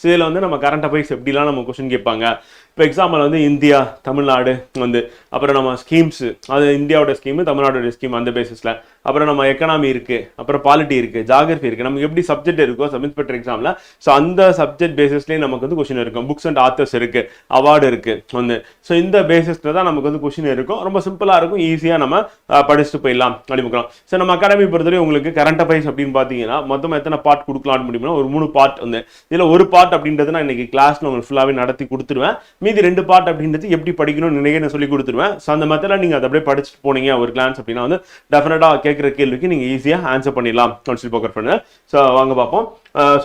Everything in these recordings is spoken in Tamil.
இதில் வந்து நம்ம கரண்ட் அஃபேர்ஸ் எப்படிலாம் நம்ம கொஸ்டின் கேட்பாங்க. இப்போ எக்ஸாம்பிள் வந்து இந்தியா, தமிழ்நாடு வந்து, அப்புறம் நம்ம ஸ்கீம்ஸு, அது இந்தியாவோட ஸ்கீமு, தமிழ்நாடோட ஸ்கீம் அந்த பேசிஸில், அப்புறம் நம்ம எக்கனாமி இருக்குது, அப்புறம் பாலிட்டி இருக்குது, ஜாகிரஃபி இருக்குது, நமக்கு எப்படி சப்ஜெக்ட் இருக்கோ சப்மிட் பண்ணுற எக்ஸாமில், ஸோ அந்த சப்ஜெக்ட் பேசிஸ்லேயே நமக்கு வந்து கொஸ்டின் இருக்கும். புக்ஸ் அண்ட் ஆத்தர்ஸ் இருக்குது, அவார்டு இருக்குது வந்து. ஸோ இந்த பேசிஸில் தான் நமக்கு வந்து கொஸ்டின் இருக்கும். ரொம்ப சிம்பிளாக இருக்கும், ஈஸியாக நம்ம படிச்சுட்டு போயிடலாம் அப்படிமுக்கலாம். ஸோ நம்ம அகாடமி பொறுத்தவரை உங்களுக்கு கரண்ட் அஃபேர்ஸ் அப்படின்னு பார்த்தீங்கன்னா மொத்தமாக எத்தனை பார்ட் கொடுக்கலாம்னு முடியும்னா ஒரு 3 பார்ட் வந்து. இதில் ஒரு பார்ட் அப்படின்றது நான் இன்னைக்கு கிளாஸ்ல உங்களுக்கு ஃபுல்லாகவே நடத்தி கொடுத்துருவேன். மீதி 2 பார்ட் அப்படின்றது எப்படி படிக்கணும்னு நினைக்க நான் சொல்லி கொடுத்துருவேன். ஸோ அந்த மெத்தடில் நீங்கள் அதை அப்படியே படிச்சுட்டு போனீங்க ஒரு கிளான்ஸ் அப்படின்னா வந்து டெஃபினட்டாக கேட்குற கேள்விக்கு நீங்கள் ஈஸியாக ஆன்சர் பண்ணிடலாம் அப்படின்னு சொல்லி போக்கர் பண்ணுங்க. ஸோ வாங்க பார்ப்போம்.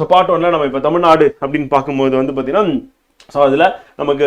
ஸோ பார்ட் 1ல நம்ம இப்போ தமிழ்நாடு அப்படின்னு பார்க்கும்போது வந்து பார்த்தீங்கன்னா, ஸோ அதில் நமக்கு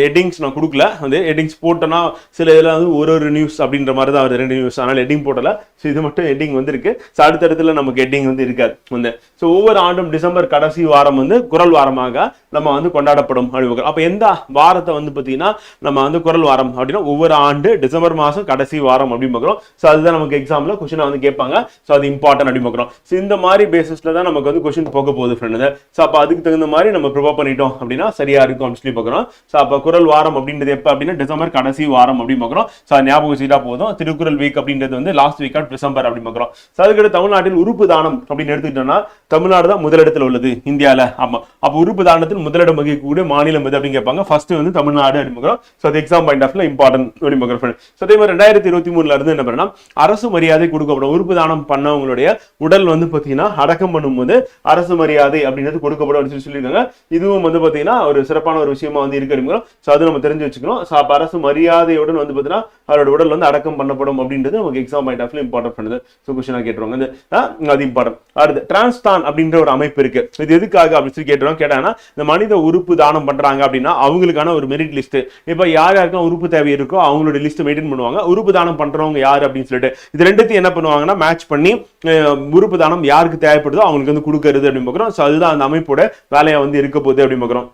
ஹெட்டிங்ஸ் நான் கொடுக்கல, வந்து ஹெட்டிங்ஸ் போட்டோன்னா சில இதில் வந்து ஒரு நியூஸ் அப்படின்ற மாதிரி தான் வருது, 2 நியூஸ், அதனால் ஹெட்டிங் போட்டல. ஸோ இது மட்டும் ஹெட்டிங் வந்து இருக்கு. ஸோ அடுத்தடுத்துல நமக்கு ஹெட்டிங் வந்து இருக்காது வந்து. ஸோ ஒவ்வொரு ஆண்டும் டிசம்பர் கடைசி வாரம் வந்து குரல் வாரமாக நம்ம வந்து கொண்டாடப்படும் அப்படின்னு. அப்போ எந்த வாரத்தை வந்து பார்த்தீங்கன்னா நம்ம வந்து குரல் வாரம் அப்படின்னா ஒவ்வொரு ஆண்டு டிசம்பர் மாதம் கடைசி வாரம் அப்படின்னு பார்க்குறோம். ஸோ அதுதான் நமக்கு எக்ஸாமில் கொஸ்டினை வந்து கேட்பாங்க. ஸோ அது இம்பார்ட்டன்ட் அப்படின்னு பார்க்குறோம். ஸோ இந்த மாதிரி பேசிஸில் தான் நமக்கு வந்து கொஸ்டின் போக போகுது ஃப்ரெண்டு. ஸோ அப்போ அதுக்கு தகுந்த மாதிரி நம்ம ப்ரிப்பேர் பண்ணிட்டோம் அப்படின்னா சரியா இருக்கும் அப்படின்னு சொல்லி பார்க்குறோம். ஸோ அப்போ குரல் வாரம் அப்படின்றது எப்போ அப்படின்னா டிசம்பர் கடைசி வாரம் அப்படின்னு பார்க்குறோம். ஸோ ஞாபகம் வச்சுட்டா போதும். திருக்குறள் வீக் அப்படின்றது வந்து லாஸ்ட் வீக் ஆஃப் டிசம்பர் அப்படின்னு பார்க்குறோம். ஸோ அதுக்கு தமிழ்நாட்டில் உறுப்பு தானம் அப்படின்னு எடுத்துக்கிட்டோம்னா தமிழ்நாடு தான் முதலிடத்தில் உள்ளது இந்தியாவில். ஆமாம், அப்போ உறுப்பு தானத்தில் முதலிடம் வகிக்கக்கூடிய மாநிலம் எது அப்படின்னு கேட்பாங்க. ஃபர்ஸ்ட் வந்து தமிழ்நாடு அப்படின்னு பார்க்குறோம். ஸோ அது எக்ஸாம் பாயிண்ட் ஆஃப்ல இம்பார்ட்டன்ட் அப்படின்னு பார்க்குறோம். ஸோ அதே மாதிரி 2023 இருந்து என்ன பண்ணா அரசு மரியாதை கொடுக்கப்படும். உறுப்பு தானம் பண்ணவங்களுடைய உடல் வந்து பார்த்தீங்கன்னா அடக்கம் பண்ணும்போது அரசு மரியாதை அப்படின்றது கொடுக்கப்படும் அப்படின்னு சொல்லியிருக்காங்க. இதுவும் வந்து பார்த்தீங்கன்னா ஒரு சிறப்பான ஒரு விஷயமா வந்து இருக்கு. ஸோ அது நம்ம தெரிஞ்சு வச்சுக்கணும். ஸோ அப்போ அரசு மரியாதையுடன் வந்து பார்த்தீங்கன்னா அவரோட உடல் வந்து அடக்கம் பண்ணப்படும் அப்படின்றது நமக்கு எக்ஸாம் பாயிண்ட் ஆஃப்ல இம்பார்ட்டன்ட் பண்ணுது. ஸோ கொஸ்டினாக கேட்டுருவாங்க, அது இம்பார்ட்டன்ட். அடுத்து டிரான்ஸ்தான் அப்படின்ற ஒரு அமைப்பு இருக்கு. இது எதுக்காக அப்படின்னு சொல்லி கேட்டாங்கன்னா இந்த மனித உறுப்பு தானம் பண்றாங்க அப்படின்னா அவங்களுக்கான ஒரு மெரிட் லிஸ்ட். இப்போ யார் யாருக்கும் உறுப்பு தேவை இருக்கோ அவங்களோட லிஸ்ட் மெயின்டைன் பண்ணுவாங்க. உறுப்பு தானம் பண்றவங்க யார் அப்படின்னு சொல்லிட்டு இது ரெண்டுத்தையும் என்ன பண்ணுவாங்கன்னா மேட்ச் பண்ணி உறுப்பு தானம் யாருக்கு தேவைப்படுதோ அவங்களுக்கு வந்து கொடுக்கறது அப்படின்னு பார்க்குறோம். ஸோ அதுதான் அந்த அமைப்போட வேலையா வந்து இருக்க போகுது அப்படின்னு பார்க்குறோம்.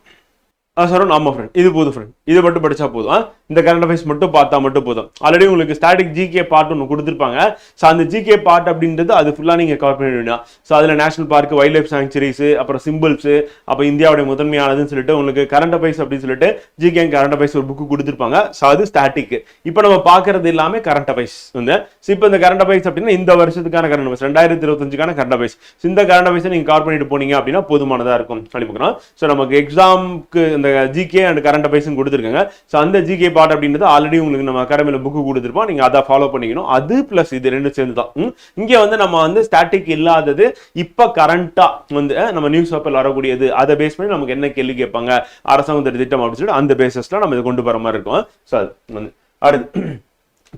ஆமா ஃப்ரெண்ட், இது போதும் ஃப்ரெண்ட், இது மட்டும் படிச்சா போதும். இந்த கரண்ட் அஃபேர்ஸ் மட்டும் பார்த்தா மட்டும் போதும். ஆல்ரெடி உங்களுக்கு ஸ்டாட்டிக் ஜிகே பார்ட் ஒன்று கொடுத்துருப்பாங்க. ஸோ அந்த ஜிகே பார்ட் அப்படின்றது அது ஃபுல்லாக நீங்கள் கவர் பண்ண வேண்டியது. ஸோ அதில் national park, wild life sanctuaries, அப்புறம் சிம்பிள்ஸ், அப்போ இந்தியாவுடைய முதன்மையானதுன்னு சொல்லிட்டு உங்களுக்கு கரண்ட் அஃபேர்ஸ் அப்படின்னு சொல்லிட்டு ஜிகே கரண்ட் அஃபேர்ஸ் ஒரு புக்கு கொடுத்துருப்பாங்க. ஸோ அது ஸ்டாட்டிக். இப்போ நம்ம பார்க்கறது எல்லாமே கரண்ட் அஃபேர்ஸ் வந்து. ஸோ இப்போ இந்த கரண்ட் அஃபேர்ஸ் அப்படின்னா இந்த வருஷத்துக்கான கரண்ட் அஃபேர்ஸ் 2025க்கான கரண்ட் அஃபேர்ஸ். இந்த கரண்ட் அஃபேர்ஸை நீங்கள் கவர் பண்ணிட்டு போனீங்க அப்படின்னா போதுமானதாக இருக்கும் சொல்லிப்பாங்க. ஸோ நமக்கு எக்ஸாமுக்கு இந்த ஜிகே அண்ட் கரண்ட் அஃபேர்ஸ் கொடுத்துருக்காங்க. ஸோ அந்த ஜிகே பார்ட் அப்படின்றது ஆல்ரெடி உங்களுக்கு நம்ம அகாடமியில் புக்கு கொடுத்துருப்போம். நீங்க அதை ஃபாலோ பண்ணிக்கணும். அது பிளஸ் இது ரெண்டு சேர்ந்து தான். இங்கே வந்து நம்ம வந்து ஸ்டாட்டிக் இல்லாதது இப்போ கரண்டா வந்து நம்ம நியூஸ் பேப்பர் வரக்கூடியது அதை பேஸ் பண்ணி நமக்கு என்ன கேள்வி கேட்பாங்க அரசாங்க திட்டம் அப்படின்னு சொல்லிட்டு அந்த பேசஸ்ல நம்ம இதை கொண்டு போற மாதிரி இருக்கும். ஸோ அது வந்து அடுத்து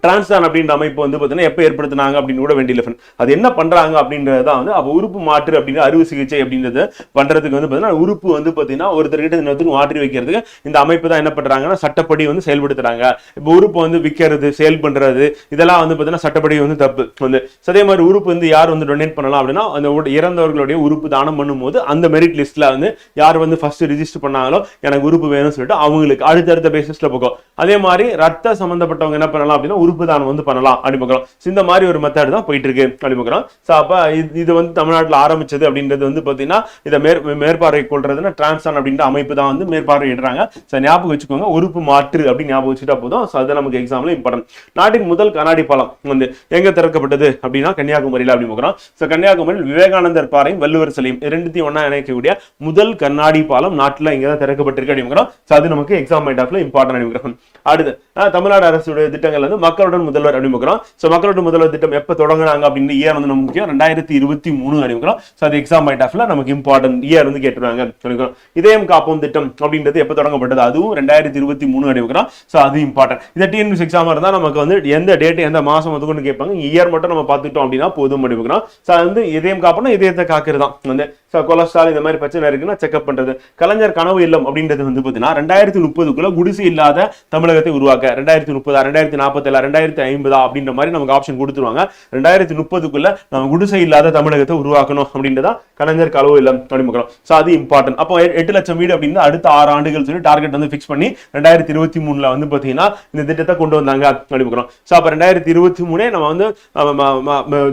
டிரான்ஸ்தான் அப்படின்ற அமைப்பு வந்து பார்த்தீங்கன்னா எப்போ ஏற்படுத்தினாங்க அப்படின்னு கூட வேண்டிய அது என்ன பண்றாங்க அப்படின்றதான் வந்து அப்போ உறுப்பு மாற்று அப்படின்ற அறுவை சிகிச்சை அப்படின்றது பண்றதுக்கு வந்து பார்த்தீங்கன்னா உறுப்பு வந்து பார்த்தீங்கன்னா ஒருத்தர்கிட்ட இன்னொருத்தருக்கு மாற்றி வைக்கிறதுக்கு இந்த அமைப்பு தான் என்ன பண்றாங்கன்னா சட்டப்படி வந்து செயல்படுத்துறாங்க. இப்போ உறுப்பு வந்து விற்கிறது, சேல் பண்றது இதெல்லாம் வந்து பார்த்தீங்கன்னா சட்டப்படி வந்து தப்பு வந்து. அதே மாதிரி உறுப்பு வந்து யார் வந்து டொனேட் பண்ணலாம் அப்படின்னா அந்த இறந்தவர்களுடைய உறுப்பு தானம் பண்ணும்போது அந்த மெரிட் லிஸ்ட்ல வந்து யார் வந்து ஃபர்ஸ்ட் ரிஜிஸ்டர் பண்ணாங்களோ எனக்கு உறுப்பு வேணும்னு சொல்லிட்டு அவங்களுக்கு அடுத்தடுத்த பேசிஸ்ல போகும். அதே மாதிரி ரத்த சம்பந்தப்பட்டவங்க என்ன பண்ணலாம் அப்படின்னா உறுப்பு தானம் வந்து பண்ணலாம் அப்படின்னு. இந்த மாதிரி ஒரு மெத்தட் தான் போயிட்டு இருக்கு அப்படின்னு. ஸோ அப்போ இது வந்து தமிழ்நாட்டில் ஆரம்பிச்சது அப்படின்றது வந்து பார்த்தீங்கன்னா இதை மேற்பார்வை கொள்றதுன்னா டிரான்ஸ்தான் அப்படின்ற அமைப்பு தான் வந்து மேற்பார்வையிடுறாங்க. ஸோ ஞாபகம் வச்சுக்கோங்க, உறுப்பு மாற்று அப்படின்னு ஞாபகம் வச்சுட்டா போதும். ஸோ அது நமக்கு எக்ஸாம்ல இம்பார்ட்டன்ட். நாட்டின் முதல் கண்ணாடி பாலம் வந்து எங்க திறக்கப்பட்டது அப்படின்னா கன்னியாகுமரியில் அப்படின்னு. ஸோ கன்னியாகுமரியில் விவேகானந்தர் பாறையும் வள்ளுவர் சிலையும் ரெண்டுத்தையும் ஒன்னா இணைக்கக்கூடிய முதல் கண்ணாடி பாலம் நாட்டில் இங்கே தான் திறக்கப்பட்டிருக்கு அப்படின்னு. ஸோ அது நமக்கு எக்ஸாம் பாயிண்ட் ஆஃப்ல இம்பார்ட்டன்ட் அப்படின்னு. அடுத்து தமிழ்நாடு அரசுடைய திட்டங்கள் வந்து மக்களுடன் முதல்வர் அப்படின்னு. ஸோ மக்களோட முதல்வர் திட்டம் எப்போ தொடங்கினாங்க அப்படின்னு இயர் வந்து நமக்கு முக்கியம் 2023 அப்படின்னு. ஸோ அது எக்ஸாம் பாயிண்ட் ஆஃப்ல நமக்கு இம்பார்ட்டன்ட் இயர் வந்து கேட்டுருவாங்க. இதயம் காப்போம் திட்டம் அப்படின்றது எப்போ தொடங்கப்பட்டது அதுவும் 2023 அப்படின்னு. ஸோ அது இம்பார்ட்டன்ட். இந்த டிஎன்பிஎஸ்சி எக்ஸாம் இருந்தால் நமக்கு வந்து எந்த டேட் எந்த மாசம் வந்து கொண்டு கேட்பாங்க. இயர் மட்டும் நம்ம பார்த்துட்டோம் அப்படின்னா போதும் அப்படின்னு. ஸோ அது வந்து இதயம் காப்போம்னா இதயத்தை காக்கிறது தான் வந்து. ஸோ கொலஸ்ட்ரால் இந்த மாதிரி பிரச்சனை இருக்குன்னா செக்அப் பண்றது. கலைஞர் கனவு இல்லம் அப்படின்றது வந்து பார்த்தீங்கன்னா 2030க்குள்ள குடிசை இல்லாத தமிழகத்தை உருவாக்க 2030 2047 2050 அப்படின்ற மாதிரி நமக்கு ஆப்ஷன் கொடுத்துருவாங்க. 2030க்குள்ள நம்ம குடிசை இல்லாத தமிழகத்தை உருவாக்கணும் அப்படின்றதான் கலைஞர் கனவு இல்லம் அப்படின்னு. சோ அது இம்பார்ட்டன்ட். அப்போ 8 லட்சம் வீடு அப்படின்னு அடுத்த 6 ஆண்டுகள் சொல்லி டார்கெட் வந்து ஃபிக்ஸ் பண்ணி 2023ல வந்து பாத்தீங்கன்னா இந்த திட்டத்தை கொண்டு வந்தாங்க அப்படின்னு. சோ அப்ப 2023 நம்ம வந்து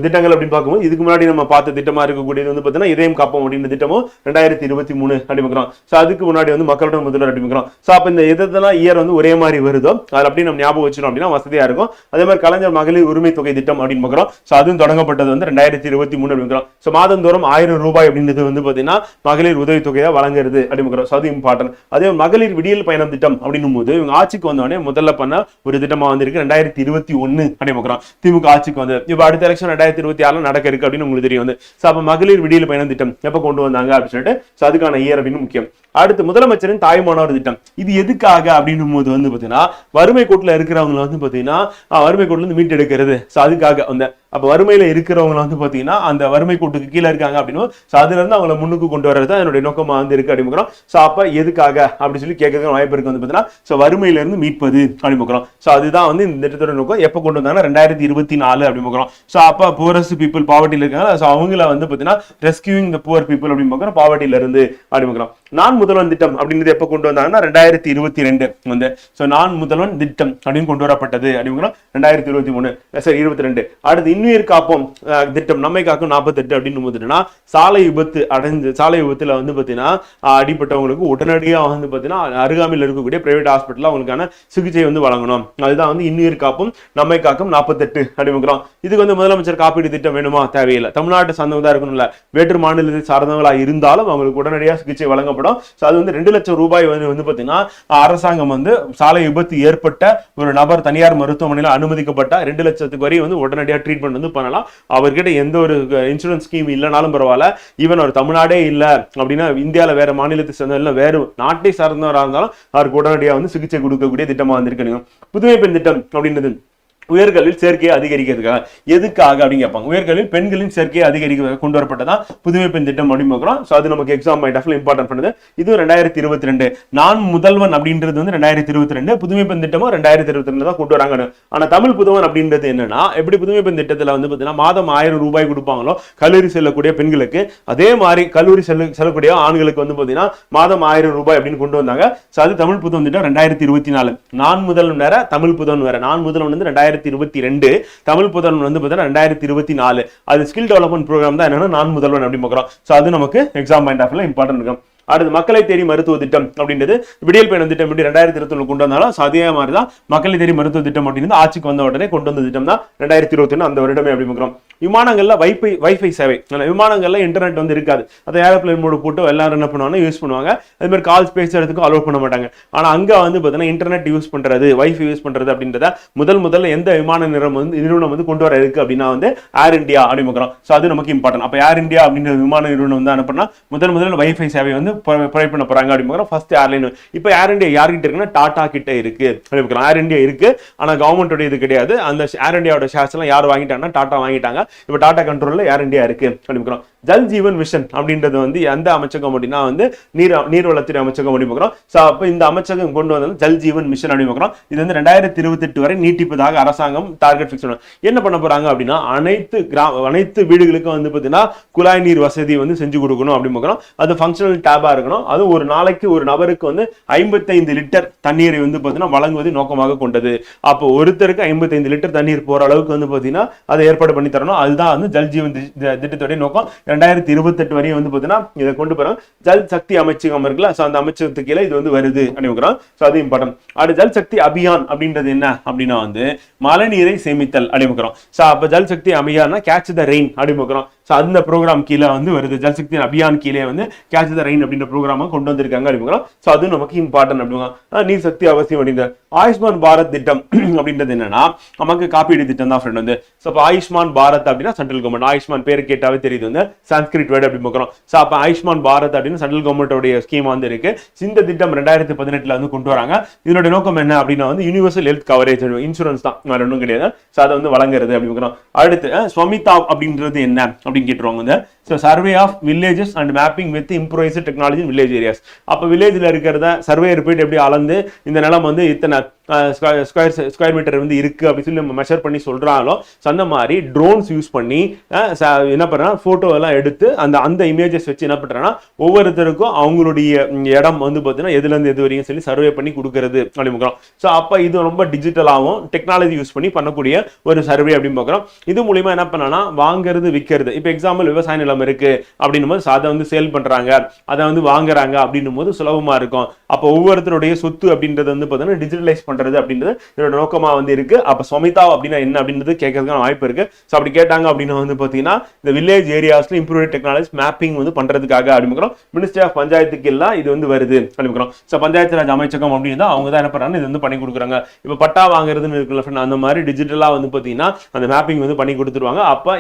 திட்டங்கள் அப்படின்னு பார்க்கும்போது இதுக்கு முன்னாடி நம்ம பார்த்த திட்டமா இருக்கக்கூடியது வந்து பாத்தீங்கன்னா இதயம் காப்போம் அப்படின்ற திட்டமும் 2023 அப்படின்னு. சோ அதுக்கு முன்னாடி வந்து மக்களோட முதல்வர் அப்படின்னு. சோ அப்ப இந்த எதெல்லாம் இயர் வந்து ஒரே மாதிரி வருதோ அது அப்படி நம்ம ஞாபகம் வச்சிடும் அப்படின்னா வசதியா இருக்கும். அதே மாதிரி கலைஞர் மகளிர் உரிமை தொகை திட்டம் அப்படின்னு பார்க்கிறோம். சோ அதுவும் தொடங்கப்பட்டது வந்து 2023 அப்படிங்கிறோம். சோ மாதந்தோறும் 1000 ரூபாய் அப்படின்றது வந்து பாத்தீங்கன்னா மகளிர் உதவி தொகையை வழங்குறது அப்படின்னு. சோ அது இம்பார்ட்டன்ட். அதே மகளிர் விடியல் பயணம் திட்டம் அப்படின்னும் போது இவங்க ஆட்சிக்கு வந்தோடனே முதல்ல பண்ண ஒரு திட்டமா வந்திருக்கு 2021 அப்படின்னு. திமுக ஆட்சிக்கு வந்து இப்ப அடுத்த எலெக்ஷன் 2026 நடக்க இருக்கு அப்படின்னு உங்களுக்கு தெரியும் வந்து. சோ அப்ப மகளிர் விடியல் பயணம் திட்டம் எப்ப கொண்டு வந்தாங்க அப்படின்னு சொல்லிட்டு சோ அதுக்கான இயர் அப்படின்னு முக்கியம். அடுத்து முதலமைச்சரின் தாய்மானவர் திட்டம். இது எதுக்காக அப்படின்னும் போது வந்து பாத்தீங்கன்னா வறுமை கோட்டுல இருக்கிறவங்க வந்து பாத்தீங்கன்னா வறுமை கோட்டுல இருந்து மீட்டு எடுக்கிறது. சோ அதுக்காக அந்த அப்ப வறுமையில இருக்கிறவங்க வந்து பாத்தீங்கன்னா அந்த வறுமை கோட்டுக்கு கீழே இருக்காங்க அப்படின்னு சோ அதுல இருந்து அவங்களை முன்னுக்கு கொண்டு வரது என்னுடைய நோக்கமா வந்து இருக்கு அப்படின்னு. சோ அப்ப எதுக்காக அப்படின்னு சொல்லி கேட்கறதுக்கு வாய்ப்பு இருக்கு வந்து பாத்தீங்கன்னா சோ வறுமையில இருந்து மீட்பது அப்படின்னு. சோ அதுதான் வந்து இந்த திட்டத்தோட நோக்கம். எப்ப கொண்டு வந்தாங்கன்னா 2024 அப்படின்னு. சோ அப்ப புவரஸ்ட் பீப்புள் பாவர்ட்டியில இருக்காங்க. சோ அவங்கள வந்து பாத்தீங்கன்னா ரெஸ்கியூவிங் த புவர் பீப்புள் அப்படின்னு பாவர்ட்டியில இருந்து அப்படின்னு. நான் முதல்வன் திட்டம் அப்படின்றது எப்ப கொண்டு வந்தாங்கன்னா 2022 வந்து. சோ நான் முதல்வன் திட்டம் அப்படின்னு கொண்டு வரப்பட்டது அப்படின்னு 2023 சரி 22. அடுத்து இன்னுயிர் காப்போம் திட்டம் நம்மை காக்கும் 48 அப்படின்னு போதுன்னா சாலை விபத்துல வந்து பாத்தீங்கன்னா அடிப்பட்டவங்களுக்கு உடனடியாக வந்து பாத்தீங்கன்னா அருகாமையில் இருக்கக்கூடிய பிரைவேட் ஹாஸ்பிட்டல் அவங்களுக்கான சிகிச்சை வந்து வழங்கணும். அதுதான் வந்து இன்னுயிர் காப்பும் நம்மை காக்கும் 48 அப்படிங்கிறோம். இதுக்கு வந்து முதலமைச்சர் காப்பீடு திட்டம் வேணுமா? தேவையில்லை. தமிழ்நாட்டு சார்ந்தவங்க இருக்கணும்ல, வேற்று மாநிலத்தை சார்ந்தவங்களா இருந்தாலும் அவங்களுக்கு உடனடியாக சிகிச்சை வழங்கப்படும். அது வந்து 2 லட்சம் ரூபாய் வந்து பாத்தீங்கன்னா அரசாங்கம் வந்து சாலை விபத்து ஏற்பட்ட ஒரு நபர் தனியார் மருத்துவமனையில் அனுமதிக்கப்பட்ட 2 லட்சத்துக்கு வரை வந்து உடனடியாக ட்ரீட்மெண்ட் வந்து பண்ணலாம். அவர்கிட்ட எந்த ஒரு இன்சூரன்ஸ் ஸ்கீம் இல்லைனாலும் பரவாயில்ல, ஈவன் ஒரு தமிழ்நாடே இல்ல அப்படின்னா இந்தியாவில வேற மாநிலத்தை சேர்ந்த வேறு நாட்டை சார்ந்தவராக இருந்தாலும் அவருக்கு உடனடியாக வந்து சிகிச்சை கொடுக்கக்கூடிய திட்டமா வந்திருக்கு. புதுமை பெண் திட்டம் அப்படின்றது உயர்கல்வியில் சேர்க்கையை அதிகரிக்கிறதுக்காக. எதுக்காக அப்படின்னு கேட்பாங்க. உயர்கல்வியில் பெண்களின் சேர்க்கையை அதிகரிக்க கொண்டு வரப்பட்டதான் புதுமை பெண் திட்டம் அப்படின்னு பார்க்கிறோம். சோ அது நமக்கு எக்ஸாம் பாயிண்ட் ஆஃப் இம்பார்ட்டன்ட் பண்ணுது. இது 2022. நான் முதல்வன் அப்படின்றது வந்து 2022. புதுமை பெண் திட்டமும் 2022 தான் கொண்டு வராங்க. ஆனா தமிழ் புதுவன் அப்படின்றது என்னன்னா எப்படி புதுமை பெண் திட்டத்துல வந்து பாத்தீங்கன்னா மாதம் 1000 ரூபாய் கொடுப்பாங்களோ கல்லூரி செல்லக்கூடிய பெண்களுக்கு, அதே மாதிரி கல்லூரி செல்லக்கூடிய ஆண்களுக்கு வந்து பாத்தீங்கன்னா மாதம் 1000 ரூபாய் அப்படின்னு கொண்டு வந்தாங்க. சோ அது தமிழ் புதுவன் திட்டம் 2024. நான் முதல்வன் வேற, தமிழ் புதுவன் வேற. நான் முதல்வன் வந்து 2022, தமிழ் புதல்வன் வந்து 2024. அது ஸ்கில் டெவலப்மெண்ட் ப்ரோக்ராம் தான் என்னன்னா நான் முதல்வன் அப்படி பார்க்கிறோம். சோ அது நமக்கு எக்ஸாம் பாயிண்ட் ஆஃப் இம்பார்ட்டன்ட் இருக்கும். அடுத்து மக்களை தேடி மருத்துவ திட்டம் அப்படின்றது விடியல் பயணம் திட்டம் எப்படி 2021 கொண்டு வந்தாலும் அதே மாதிரி தான் மக்களை தேடி மருத்துவ திட்டம் அப்படின்னு ஆட்சிக்கு வந்த உடனே கொண்டு வந்த திட்டம் தான் 2021 அந்த வருடமே அப்படி பார்க்கிறோம். விமானங்கள்ல வைஃபை சேவை, விமானங்கள்ல இன்டர்நெட் வந்து இருக்காது. அதை ஏரோப்ளேன் மோடு போட்டு எல்லாரும் என்ன பண்ணுவாங்க, யூஸ் பண்ணுவாங்க. அதே மாதிரி கால்ஸ் பேசுறதுக்கு அலோவ் பண்ண மாட்டாங்க. ஆனா அங்க வந்து பாத்தீங்கன்னா இன்டர்நெட் யூஸ் பண்றது, வைஃபை யூஸ் பண்றது அப்படின்றத முதல்ல எந்த விமான நிறுவனம் வந்து கொண்டு வர இருக்கு அப்படின்னா வந்து ஏர் இந்தியா அப்படி பார்க்கிறோம். சோ அது நமக்கு இம்பார்ட்டன்ட். அப்ப ஏர் இந்தியா அப்படின்ற விமான நிறுவனம் வந்து அனுப்புனா முதல்ல வைஃபை சேவை வந்து ப்ரொவைட் பண்ண போறாங்க அப்படிங்கிற ஃபர்ஸ்ட் ஏர்லைன். இப்போ ஏர் இந்தியா யார்கிட்ட இருக்குன்னா டாடா கிட்ட இருக்கு. ஏர் இந்தியா இருக்கு, ஆனா கவர்மெண்டோட இது கிடையாது. அந்த ஏர் இந்தியாவோட ஷேர்ஸ் எல்லாம் யார் வாங்கிட்டாங்கன்னா டாடா வாங்கிட்டாங்க. இப்போ டாடா கண்ட்ரோல்ல ஏர் இந்தியா இருக்கு அப்படிங்கிறோம். ஜல் ஜீவன் மிஷன் அப்படின்றது வந்து எந்த அமைச்சகம் அப்படின்னா வந்து நீர்வளத்துறை அமைச்சகம் அப்படி பார்க்கிறோம். சோ அப்ப இந்த அமைச்சகம் கொண்டு வந்தது ஜல் ஜீவன் மிஷன் அப்படி பார்க்கிறோம். இது வந்து 2028 வரை நீட்டிப்பதாக அரசாங்கம் டார்கெட் ஃபிக்ஸ் பண்ணுவாங்க. என்ன பண்ண போறாங்க அப்படின்னா அனைத்து வீடுகளுக்கும் வந்து பாத்தீங்கன்னா குழாய் நீர் வசதி வந்து செஞ்சு கொடுக்கணும் அப்படி பார்க்கிறோம். அது ஃபங்க்ஷனல் டேபா இருக்கணும். அது ஒரு நாளைக்கு ஒரு நபருக்கு வந்து 55 லிட்டர் தண்ணீரை வந்து பாத்தீங்கன்னா வழங்குவது நோக்கமாக கொண்டது. அப்போ ஒருத்தருக்கு 55 லிட்டர் தண்ணீர் போற அளவுக்கு வந்து பாத்தீங்கன்னா அதை ஏற்பாடு பண்ணி தரணும். அதுதான் வந்து ஜல் ஜீவன் திட்டத்தோட நோக்கம். 2028 வரையும் வந்து பாத்தீங்கன்னா இதை கொண்டு போறாங்க. ஜல் சக்தி அமைச்சகம் இருக்குல்ல, சோ அந்த அமைச்சகத்துக்கு கீழே இது வந்து வருது அப்படிங்கிறோம். சோ அது இம்பார்ட்டன்ட். அடுத்து ஜல் சக்தி அபியான் அப்படின்றது என்ன அப்படின்னா வந்து மழை நீரை சேமித்தல் அப்படிங்கிறோம். சோ அப்ப Jal Shakti அபியான்னா catch the rain அப்படிங்கிறோம். சோ அந்த ப்ரோக்ராம் கீழே வந்து வருது. ஜல் சக்தி அபியான் கீழே வந்து கேட்ச் த ரெயின் அப்படின்ற ப்ரோக்ராம் கொண்டு வந்திருக்காங்க அப்படிங்கிறோம். சோ அது நமக்கு இம்பார்ட்டன்ட் அப்படிங்க. நீர் சக்தி அவசியம் அப்படின்ற ஆயுஷ்மான் பாரத் திட்டம் அப்படின்றது என்னன்னா நமக்கு காப்பீடு திட்டம் தான் ஃப்ரெண்ட் வந்து. சோ அப்ப ஆயுஷ்மான் பாரத் அப்படின்னா சென்ட்ரல் கவர்மெண்ட். ஆயுஷ்மான் பேரு கேட்டாவே தெரியுது வந்து சான்ஸ்கிரிட் வேர்ட் அப்படி பார்க்கிறோம். சோ அப்ப ஆயுஷ்மான் பாரத் அப்படின்னு சென்ட்ரல் கவர்மெண்டோட ஸ்கீம் வந்து இருக்கு. இந்த திட்டம் 2018 வந்து கொண்டு வராங்க. இதனோட நோக்கம் என்ன அப்படின்னா வந்து யூனிவர்சல் ஹெல்த் கவரேஜ், இன்சூரன்ஸ் தான், ஒன்றும் கிடையாது. சோ அதை வந்து வழங்குறது அப்படி பார்க்கிறோம். அடுத்து ஸ்வமிதா அப்படின்றது என்ன அப்படின்னு கேட்டுருவாங்க. So survey of villages and mapping with improvised technology in village areas. அப்போ வில்லேஜில் இருக்கிறத சர்வேயர் போயிட்டு எப்படி அளந்து இந்த நிலம் வந்து இத்தனை ஸ்கொயர் மீட்டர் வந்து இருக்கு அப்படின்னு சொல்லி நம்ம மெஷர் பண்ணி சொல்றாங்களோ, அந்த மாதிரி ட்ரோன்ஸ் யூஸ் பண்ணி என்ன பண்றா போட்டோ எல்லாம் எடுத்து அந்த இமேஜஸ் வச்சு என்ன பண்றாங்கன்னா ஒவ்வொருத்தருக்கும் அவங்களுடைய இடம் வந்து பார்த்தீங்கன்னா எதுல இருந்து எது வரைக்கும் சொல்லி சர்வே பண்ணி கொடுக்கறது அப்படின்னு பார்க்குறோம். ஸோ அப்போ இது ரொம்ப டிஜிட்டலாகவும் டெக்னாலஜி யூஸ் பண்ணி பண்ணக்கூடிய ஒரு சர்வே அப்படின்னு பார்க்குறோம். இது மூலியமா என்ன பண்ணனா வாங்குறது விற்கிறது. இப்போ எக்ஸாம்பிள் விவசாய நிலம் இருக்கு அப்படின்னும் போது அதை வந்து சேல் பண்றாங்க, அதை வந்து வாங்குறாங்க அப்படின்னும் போது சுலபமா இருக்கும். அப்போ ஒவ்வொருத்தருடைய சொத்து அப்படின்றது வந்து பார்த்தீங்கன்னா டிஜிட்டலைஸ் பண்றது அப்படின்றது இதோட நோக்கமா வந்து இருக்கு. அப்ப ஸ்வமிதா அப்படின்னா என்ன அப்படின்றது கேட்கறதுக்கான வாய்ப்பு இருக்கு. ஸோ அப்படி கேட்டாங்க அப்படின்னா வந்து பாத்தீங்கன்னா இந்த வில்லேஜ் ஏரியாஸ்ல இம்ப்ரூவ் டெக்னாலஜி மேப்பிங் வந்து பண்றதுக்காக அப்படிங்கிறோம். மினிஸ்ட்ரி ஆஃப் பஞ்சாயத்துக்கு எல்லாம் இது வந்து வருது அப்படிங்கிறோம். ஸோ பஞ்சாயத்து ராஜ் அமைச்சகம் அப்படின்னு அவங்க தான் என்ன பண்றாங்க, இது வந்து பண்ணி கொடுக்குறாங்க. இப்போ பட்டா வாங்குறதுன்னு இருக்குல்ல அந்த மாதிரி டிஜிட்டலா வந்து பாத்தீங்கன்னா அந்த மேப்பிங் வந்து பண்ணி கொடுத்துருவாங்க. அப்ப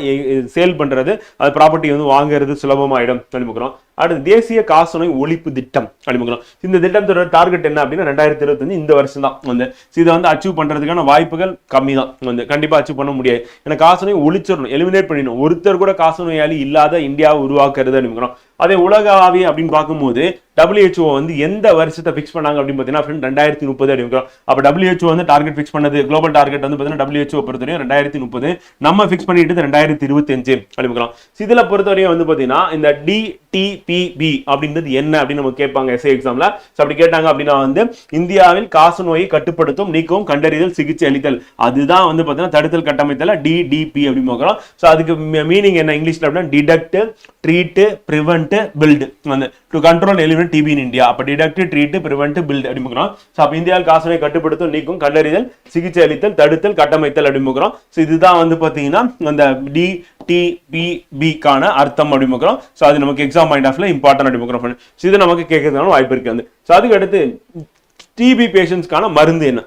சேல் பண்றது அது ப்ராப்பர்ட்டி வந்து வாங்குறது சுலபமாயிடும் அப்படிங்கிறோம். அடுத்து தேசிய காசநோய் ஒழிப்பு திட்டம் அப்படிங்கிறோம். இந்த திட்டத்தோட டார்கெட் என்ன அப்படின்னா 2025 இந்த வருஷம் தான் வந்து இதை வந்து அச்சீவ் பண்றதுக்கான வாய்ப்புகள் கம்மி தான். வந்து கண்டிப்பா அச்சீவ் பண்ண முடியாது. ஏன்னா காசநோய் ஒழிச்சிடணும், எலிமினேட் பண்ணிடணும். ஒருத்தர் கூட காசநோயாளி இல்லாத இந்தியாவை உருவாக்குறது அப்படிங்கிறோம். அதே உலகளாவிய அப்படின்னு பார்க்கும்போது WHO வந்து எந்த வருஷத்தை ஃபிக்ஸ் பண்ணாங்க அப்படின்னு பார்த்தீங்கன்னா 2030 அப்படிங்கிறோம். அப்போ WHO வந்து டார்கெட் ஃபிக்ஸ் பண்ணது குளோபல் டார்கெட் வந்து பார்த்தீங்கன்னா WHO பொறுத்தவரையும் 2030, நம்ம ஃபிக்ஸ் பண்ணிட்டு 2025 அப்படிங்கிறோம். இதில் பொறுத்தவரையும் வந்து பார்த்தீங்கன்னா இந்த DTPB அப்படின்றது என்ன அப்படின்னு நம்ம கேட்பாங்க எஸ்ஏ எக்ஸாம்ல. அப்படி கேட்டாங்க அப்படின்னா வந்து இந்தியாவில் காசநோயை கட்டுப்படுத்தும், நீக்கவும், கண்டறிதல், சிகிச்சை அளித்தல், அதுதான் வந்து பார்த்தீங்கன்னா தடுத்தல் கட்டமைத்தல் DDP அப்படின்னு பார்க்குறோம். ஸோ அதுக்கு மீனிங் என்ன இங்கிலீஷ்ல அப்படின்னா டிடெக்ட், ட்ரீட், பிரிவென்ட், பில்ட் வந்து to control eliminate TB in India. அப்ப டிடெக்ட், ட்ரீட், பிரிவென்ட், பில்ட் அப்படிங்கிறோம். சோ அப்ப இந்தியாவில் காசநோயை கட்டுப்படுத்தும், நீக்கும், கண்டறிதல், சிகிச்சை அளித்தல், தடுத்தல், கட்டமைத்தல் அப்படிங்கிறோம். சோ இதுதான் வந்து பாத்தீங்கன்னா அந்த DTPB கான அர்த்தம் அப்படிங்கிறோம். சோ அது நமக்கு எக்ஸாம் பாயிண்ட் ஆஃப்ல இம்பார்ட்டன்ட் அப்படிங்கிறோம். சோ இது நமக்கு கேட்கறதுக்கான வாய்ப்பு இருக்கு. வந்து சோ அதுக்கு அடுத்து TB பேஷண்ட்ஸ்க்கான மருந்து என்ன,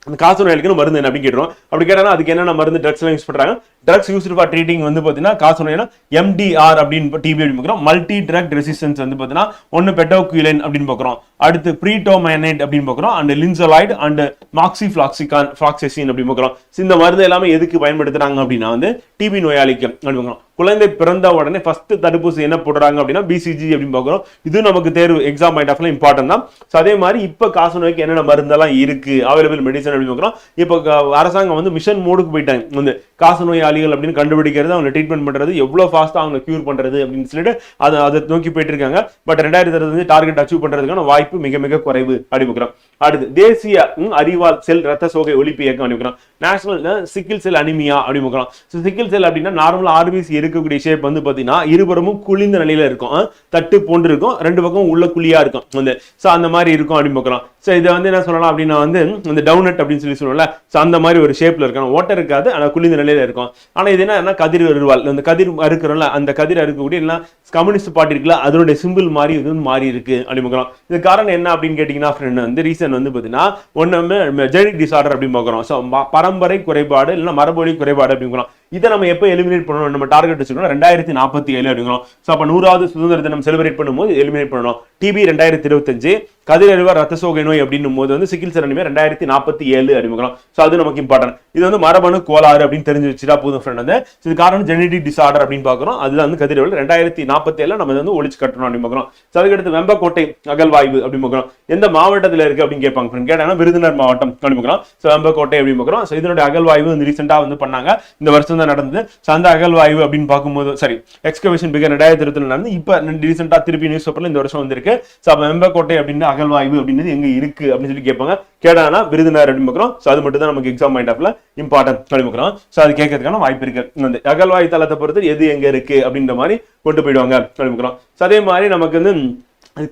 அந்த காசநோய்க்கு மருந்து என்ன அப்படின்னு கேட்டுரும். அப்படி கேட்டாங்கன்னா அதுக்கு என்னென்ன மருந்து ட்ரக்ஸ் எல்லாம் யூஸ் பண்றாங்க. ட்ரக்ஸ் யூஸ்டு ஃபார் ட்ரீட்டிங் வந்து பார்த்தீங்கன்னா காசநோய்னா MDR அப்படின்னு TB அப்படின்னு பார்க்குறோம். மல்டி ட்ரக் ரெசிஸ்டன்ஸ் வந்து பார்த்தீங்கன்னா ஒன்று பெட்டோக்யூலின் அப்படின்னு பார்க்குறோம். அடுத்து ப்ரீட்டோமைனேட் அப்படின்னு பார்க்குறோம். அண்ட் லின்சலாய்டு அண்ட் மாக்சிஃப்ளாக்சிசின் அப்படின்னு பார்க்குறோம். இந்த மருந்து எல்லாமே எதுக்கு பயன்படுத்துறாங்க அப்படின்னா வந்து TB நோயாளிக்கு அப்படின்னு பார்க்குறோம். குழந்தை பிறந்த உடனே ஃபர்ஸ்ட் தடுப்பூசி என்ன போடுறாங்க அப்படின்னா BCG அப்படின்னு பார்க்குறோம். இது நமக்கு தேர்வு எக்ஸாம் பாயிண்ட் ஆஃப்ல இம்பார்ட்டன் தான். ஸோ அதே மாதிரி இப்போ காசநோய்க்கு என்னென்ன மருந்தெல்லாம் இருக்கு அவைலபிள் மெடிசன் அப்படின்னு பார்க்குறோம். இப்போ அரசாங்கம் வந்து மிஷன் மோடுக்கு போயிட்டாங்க. வந்து காசநோயாளிகள் அப்படின்னு கண்டுபிடிக்கிறது, அவங்க ட்ரீட்மெண்ட் பண்றது, எவ்வளவு ஃபாஸ்டா அவங்க கியூர் பண்றது அப்படின்னு சொல்லிட்டு அதை நோக்கி போயிட்டு இருக்காங்க. பட் 2025 டார்கெட் அச்சீவ் பண்றதுக்கான வாய்ப்பு மிக மிக குறைவு அப்படிங்கிறோம். அடுத்து தேசிய அறிவால் செல் ரத்த சோகை ஒழிப்பு இயக்கம் அப்படிங்கிறோம். நேஷனல் சிக்கிள் செல் அனிமியா அப்படிங்கிறோம். சிக்கிள் செல் அப்படின்னா நார்மல் RBC இருக்கக்கூடிய ஷேப் வந்து பாத்தீங்கன்னா இருபுறமும் குளிர்ந்த நிலையில இருக்கும், தட்டு போன்று இருக்கும், ரெண்டு பக்கம் உள்ள குழியா இருக்கும் வந்து. சோ அந்த மாதிரி இருக்கும் அப்படின்னு பார்க்கலாம். சோ இதை வந்து என்ன சொல்லலாம் அப்படின்னா வந்து இந்த டவுனட் அப்படின்னு சொல்லி சொல்லுவோம்ல, சோ அந்த மாதிரி ஒரு ஷேப்ல இருக்கும், ஓட்டை இருக்காது, ஆனா குளிர்ந்த நிலையில இருக்கும். ஆனா இது என்ன கதிர் அருவாள், அந்த கதிர் அறுக்கிறோம்ல, அந்த கதிர் அறுக்கக்கூடிய எல்லாம் கம்யூனிஸ்ட் பார்ட்டி இருக்குல்ல, அதனுடைய சிம்பிள் மாதிரி இது மாறி இருக்கு அப்படின்னு பார்க்கலாம். இது காரணம் என்ன அப்படின்னு கேட்டீங்கன்னா வந்து ரீசன் வந்து பாத்தீங்கன்னா ஒன்னு ஜெனடிக் டிசார்டர் அப்படின்னு பார்க்கிறோம். சோ பரம்பரை குறைபாடு இல்லைன்னா மரபொழி குறைபாடு அப்படிங்கிறோம். இதை நம்ம எப்போ எலிமினேட் பண்ணணும், நம்ம டார்கெட் வச்சுக்கணும் 2047 அப்படிங்கிறோம். ஸோ அப்போ 100வது சுதந்திர தினம் செலிபிரேட் பண்ணும்போது எலிமினேட் பண்ணணும். TB 2025, கதிரறிவார் ரத்த சோகை நோய் அப்படின்னும் போது வந்து சிக்கிள் செல் அனிமியா 2047 அப்படிங்கிறோம். ஸோ அது நமக்கு இம்பார்ட்டன்ட். இது வந்து மரபணு கோளாறு அப்படின்னு தெரிஞ்சு வச்சுட்டா போதும் ஃப்ரெண்ட். வந்து இது காரணம் ஜெனடிக் டிசார்டர் அப்படின்னு பார்க்குறோம். அதுல வந்து கதிரறிவால் 2047 நம்ம வந்து ஒழிச்சு கட்டணும் அப்படின்னு பார்க்குறோம். ஸோ அதுக்கடுத்து வெம்பக்கோட்டை அகழ்வாய்வு அப்படின்னு பார்க்குறோம். எந்த மாவட்டத்தில் இருக்கு அப்படின்னு கேட்பாங்க ஃப்ரெண்ட். கேட்டாங்கன்னா விருதுநகர் மாவட்டம் அப்படின்னு பார்க்குறோம். ஸோ வெம்பக்கோட்டை அப்படின்னு பார்க்குறோம். ஸோ இதனுடைய அகழ்வாய்வு வந்து ரீசெண்டா வந்து பண்ணாங்க, இந்த வருஷம் நடந்தது. அந்த அகழ்வாய்வு அப்படின்னு பார்க்கும்போது சரி எக்ஸ்கவேஷன் பிகர் 2020 நடந்து இப்ப ரீசெண்டா திருப்பி நியூஸ் பேப்பர்ல இந்த வருஷம் வந்திருக்கு. வெம்பக்கோட்டை அப்படின்னு அகழ்வாய்வு அப்படின்னு எங்க இருக்கு அப்படின்னு சொல்லி கேட்பாங்க. கேட்டாங்கன்னா விருதுநகர் அப்படின்னு பார்க்கிறோம். அது மட்டும் தான் நமக்கு எக்ஸாம் பாயிண்ட் ஆஃப்ல இம்பார்ட்டன்ட் அப்படிங்கிறோம். அது கேட்கறதுக்கான வாய்ப்பு இருக்கு. அந்த அகழ்வாய்வு தளத்தை பொறுத்து எது எங்க இருக்கு அப்படின்ற மாதிரி கொண்டு போயிடுவாங்க அப்படிங்கிறோம். அதே மாதிரி நமக்கு வந்து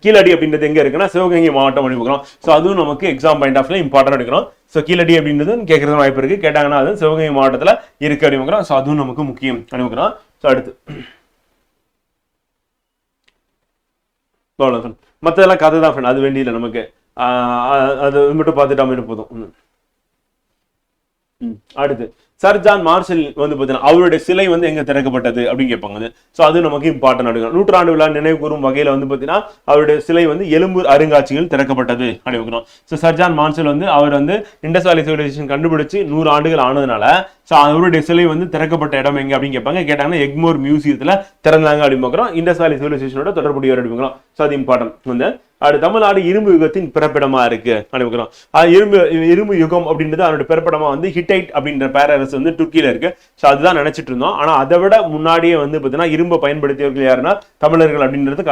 கீழடி அப்படின்றது எங்க இருக்குன்னா சிவகங்கை மாவட்டம் அப்படிங்கிறோம். அதுவும் நமக்கு எக்ஸாம் பாயிண்ட் ஆஃப்ல இம்பார்ட்டன்ட் எடுக்கிறோம். கீழடி அப்படின்றது கேட்கறது வாய்ப்பு இருக்கு. கேட்டாங்கன்னா அது சிவகங்கை மாவட்டத்துல இருக்கு அப்படிங்கிறோம். அதுவும் நமக்கு முக்கியம் அப்படிங்கிறோம். அடுத்து மற்றதெல்லாம் கதை தான் ஃப்ரெண்ட், அது வேண்டியதில்லை நமக்கு. அது மட்டும் பார்த்துட்டா மட்டும் போதும். அடுத்து சர் ஜான் மார்ஷல் வந்து பார்த்தீங்கன்னா அவருடைய சிலை வந்து எங்க திறக்கப்பட்டது அப்படின்னு கேட்பாங்க. ஸோ அது நமக்கு இம்பார்ட்டன் எடுக்கணும். நூற்றாண்டு விழா நினைவு கூறும் வகையில வந்து பார்த்தீங்கன்னா அவருடைய சிலை வந்து எலும்பு அருங்காட்சியகம் திறக்கப்பட்டது அப்படின்னு. ஸோ சர் ஜான் மார்ஷல் வந்து அவர் வந்து இண்டஸ் வேலி சிவிலைசேஷன் கண்டுபிடிச்சு 100 ஆண்டுகள் ஆனதுனால ஸோ அவருடைய சிலை வந்து திறக்கப்பட்ட இடம் எங்க அப்படின்னு கேட்பாங்க. கேட்டாங்கன்னா எக்மோர் மியூசியத்துல திறந்தாங்க அப்படின்னு பார்க்குறோம். இண்டஸ் வேலி சிவிலைசேஷனோட தொடர்புடைய அப்படின்னு. ஸோ அது இம்பார்ட்டன் வந்து தமிழ்நாடு இரும்பு யுகத்தின் பிறப்பிடமா இருக்கு அப்படின்னு. இரும்பு யுகம் அப்படின்றது அதோட பிறப்பிடமா வந்து ஹிட்டைட் அப்படின்ற பேரரசு வந்து துருக்கியில இருக்கு. ஸோ அதுதான் நினைச்சிட்டு இருந்தோம். ஆனா அதை விட முன்னாடியே வந்து பார்த்தீங்கன்னா இரும்பை பயன்படுத்தியவர்கள் யாருன்னா தமிழர்கள் அப்படின்றது